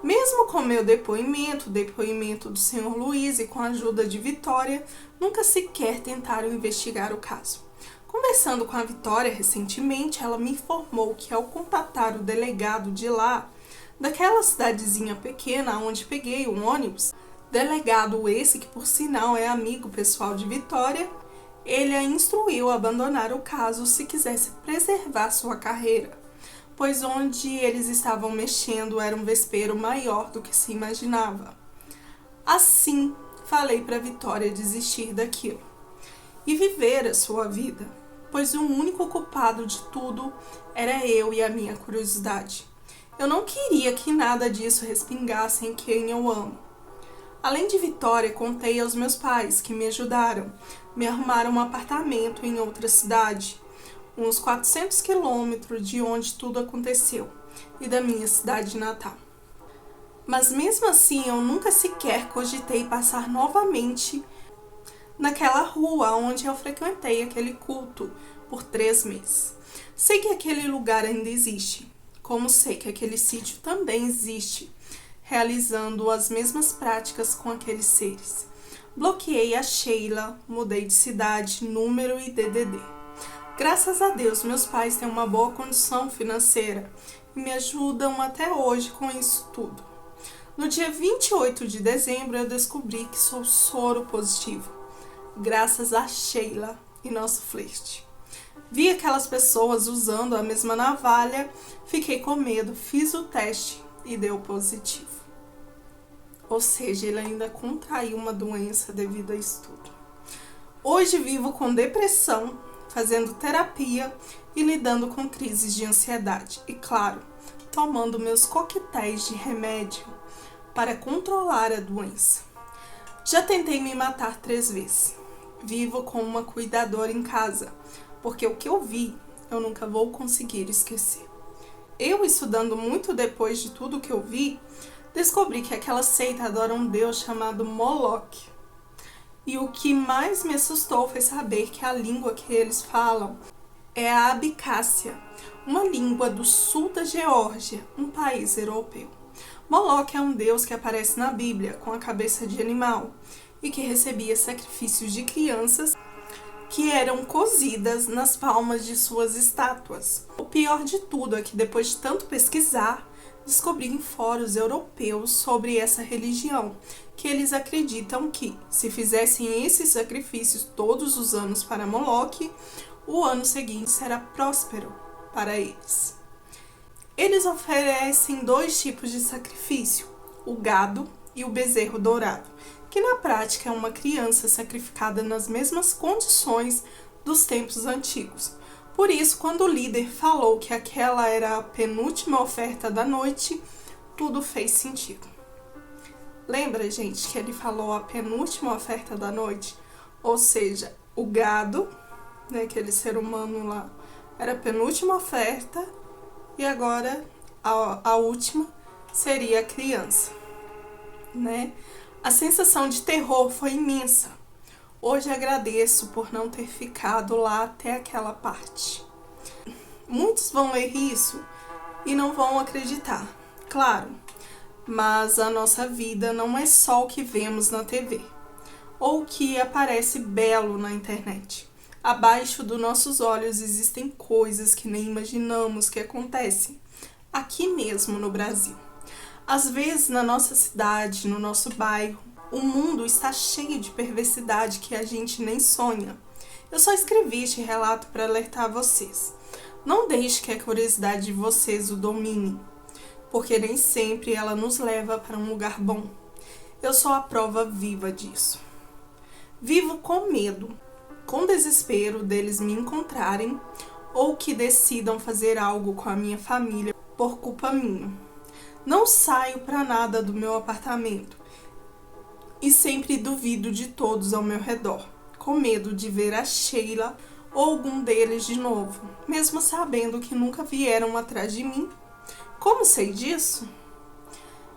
Mesmo com meu depoimento, o depoimento do senhor Luiz e com a ajuda de Vitória, nunca sequer tentaram investigar o caso. Conversando com a Vitória recentemente, ela me informou que ao contatar o delegado de lá, daquela cidadezinha pequena onde peguei o ônibus, delegado esse que por sinal é amigo pessoal de Vitória, ele a instruiu a abandonar o caso se quisesse preservar sua carreira, pois onde eles estavam mexendo era um vespeiro maior do que se imaginava. Assim, falei para Vitória desistir daquilo e viver a sua vida, pois o único culpado de tudo era eu e a minha curiosidade. Eu não queria que nada disso respingasse em quem eu amo. Além de Vitória, contei aos meus pais, que me ajudaram, me arrumaram um apartamento em outra cidade, uns 400 quilômetros de onde tudo aconteceu. e da minha cidade natal. Mas mesmo assim, eu nunca sequer cogitei passar novamente naquela rua onde eu frequentei aquele culto por 3 meses. Sei que aquele lugar ainda existe, como sei que aquele sítio também existe, realizando as mesmas práticas com aqueles seres. Bloqueei a Sheila, mudei de cidade, número e DDD. Graças a Deus, meus pais têm uma boa condição financeira e me ajudam até hoje com isso tudo. No dia 28 de dezembro, eu descobri que sou soro positivo, graças a Sheila e nosso flerte. Vi aquelas pessoas usando a mesma navalha, fiquei com medo, fiz o teste e deu positivo. Ou seja, ele ainda contraiu uma doença devido a isso tudo. Hoje vivo com depressão, fazendo terapia e lidando com crises de ansiedade. E claro, tomando meus coquetéis de remédio para controlar a doença. Já tentei me matar 3 vezes. Vivo com uma cuidadora em casa, porque o que eu vi, eu nunca vou conseguir esquecer. Eu, estudando muito depois de tudo que eu vi, descobri que aquela seita adora um deus chamado Moloch. E o que mais me assustou foi saber que a língua que eles falam é a Abcásia, uma língua do sul da Geórgia, um país europeu. Moloch é um deus que aparece na Bíblia com a cabeça de animal e que recebia sacrifícios de crianças que eram cozidas nas palmas de suas estátuas. O pior de tudo é que depois de tanto pesquisar, descobri em fóruns europeus sobre essa religião, que eles acreditam que, se fizessem esses sacrifícios todos os anos para Moloch, o ano seguinte será próspero para eles. Eles oferecem 2 tipos de sacrifício, o gado e o bezerro dourado, que na prática é uma criança sacrificada nas mesmas condições dos tempos antigos. Por isso, quando o líder falou que aquela era a penúltima oferta da noite, tudo fez sentido. Lembra, gente, que ele falou a penúltima oferta da noite? Ou seja, o gado, né, aquele ser humano lá, era a penúltima oferta e agora a última seria a criança, né? A sensação de terror foi imensa. Hoje agradeço por não ter ficado lá até aquela parte. Muitos vão ler isso e não vão acreditar, claro, mas a nossa vida não é só o que vemos na TV ou o que aparece belo na internet. Abaixo dos nossos olhos existem coisas que nem imaginamos que acontecem, aqui mesmo no Brasil. Às vezes, na nossa cidade, no nosso bairro, o mundo está cheio de perversidade que a gente nem sonha. Eu só escrevi este relato para alertar vocês. Não deixe que a curiosidade de vocês o domine, porque nem sempre ela nos leva para um lugar bom. Eu sou a prova viva disso. Vivo com medo, com desespero deles me encontrarem ou que decidam fazer algo com a minha família por culpa minha. Não saio para nada do meu apartamento e sempre duvido de todos ao meu redor, com medo de ver a Sheila ou algum deles de novo, mesmo sabendo que nunca vieram atrás de mim. Como sei disso?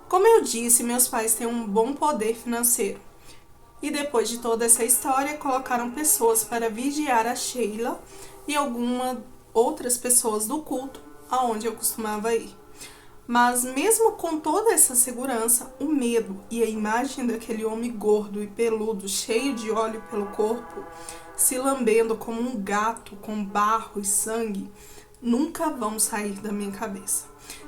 Como eu disse, meus pais têm um bom poder financeiro. E depois de toda essa história, colocaram pessoas para vigiar a Sheila e algumas outras pessoas do culto aonde eu costumava ir. Mas mesmo com toda essa segurança, o medo e a imagem daquele homem gordo e peludo, cheio de óleo pelo corpo, se lambendo como um gato com barro e sangue, nunca vão sair da minha cabeça.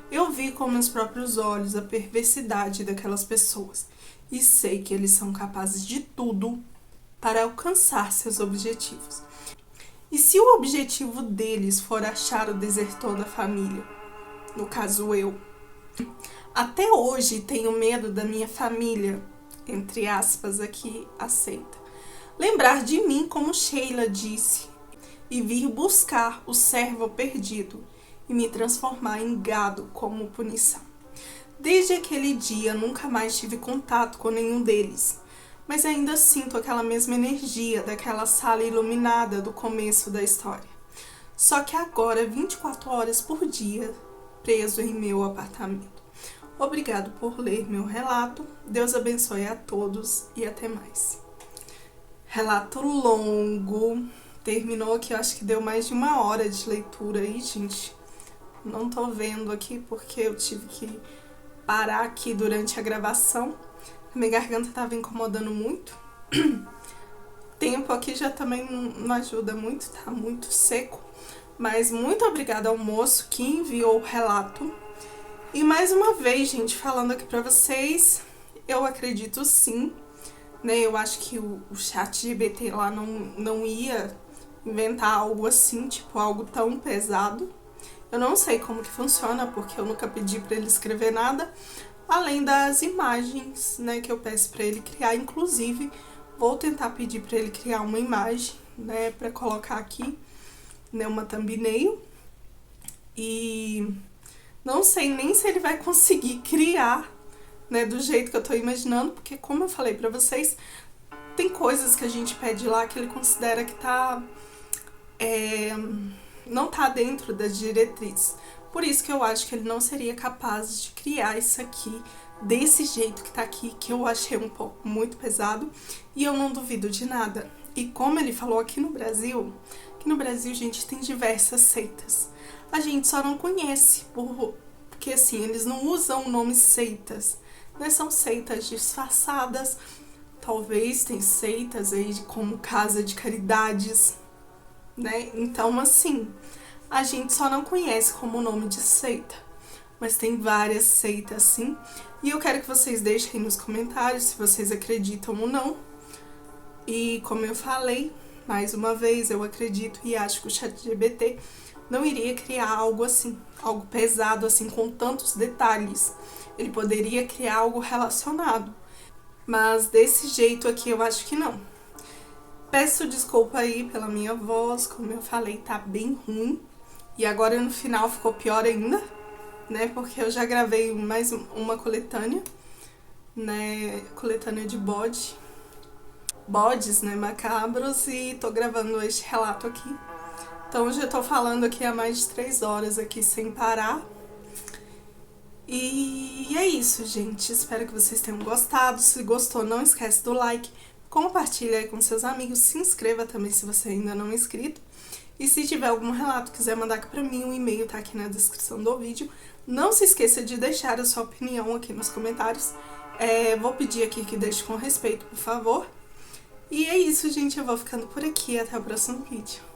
Eu vi com meus próprios olhos a perversidade daquelas pessoas e sei que eles são capazes de tudo para alcançar seus objetivos. E se o objetivo deles for achar o desertor da família, no caso eu, até hoje tenho medo da minha família, entre aspas aqui, aceita, lembrar de mim como Sheila disse e vir buscar o servo perdido e me transformar em gado como punição. Desde aquele dia nunca mais tive contato com nenhum deles, mas ainda sinto aquela mesma energia daquela sala iluminada do começo da história. Só que agora, 24 horas por dia, preso em meu apartamento. Obrigado por ler meu relato. Deus abençoe a todos e até mais. Relato longo. Terminou aqui, eu acho que deu mais de 1 hora de leitura aí, gente. Não tô vendo aqui porque eu tive que parar aqui durante a gravação. Minha garganta tava incomodando muito. Tempo aqui já também não ajuda muito, tá muito seco. Mas muito obrigada ao moço que enviou o relato. E mais uma vez, gente, falando aqui pra vocês, eu acredito sim, né? Eu acho que o ChatGPT lá não ia inventar algo assim, tipo, algo tão pesado. Eu não sei como que funciona, porque eu nunca pedi pra ele escrever nada, além das imagens, né, que eu peço pra ele criar. Inclusive, vou tentar pedir pra ele criar uma imagem, né, pra colocar aqui, né, uma thumbnail. E não sei nem se ele vai conseguir criar, né, do jeito que eu tô imaginando, porque como eu falei pra vocês, tem coisas que a gente pede lá que ele considera que não tá dentro das diretrizes. Por isso que eu acho que ele não seria capaz de criar isso aqui desse jeito que tá aqui, que eu achei um pouco muito pesado, e eu não duvido de nada. E como ele falou aqui no Brasil, gente, tem diversas seitas. A gente só não conhece, porque assim, eles não usam o nome seitas, né? São seitas disfarçadas. Talvez tem seitas aí como casa de caridades, né? Então, assim, a gente só não conhece como o nome de seita, mas tem várias seitas, sim. E eu quero que vocês deixem aí nos comentários se vocês acreditam ou não. E como eu falei, mais uma vez, eu acredito e acho que o ChatGPT não iria criar algo assim, algo pesado assim, com tantos detalhes. Ele poderia criar algo relacionado, mas desse jeito aqui eu acho que não. Peço desculpa aí pela minha voz, como eu falei, tá bem ruim. E agora no final ficou pior ainda, né? Porque eu já gravei mais uma coletânea, né? Coletânea de bodes, né? Macabros, e tô gravando este relato aqui. Então eu já tô falando aqui há mais de 3 horas aqui sem parar. E é isso, gente. Espero que vocês tenham gostado. Se gostou, não esquece do like. Compartilha aí com seus amigos. Se inscreva também se você ainda não é inscrito. E se tiver algum relato, quiser mandar aqui pra mim, o e-mail tá aqui na descrição do vídeo. Não se esqueça de deixar a sua opinião aqui nos comentários. Vou pedir aqui que deixe com respeito, por favor. E é isso, gente. Eu vou ficando por aqui. Até o próximo vídeo.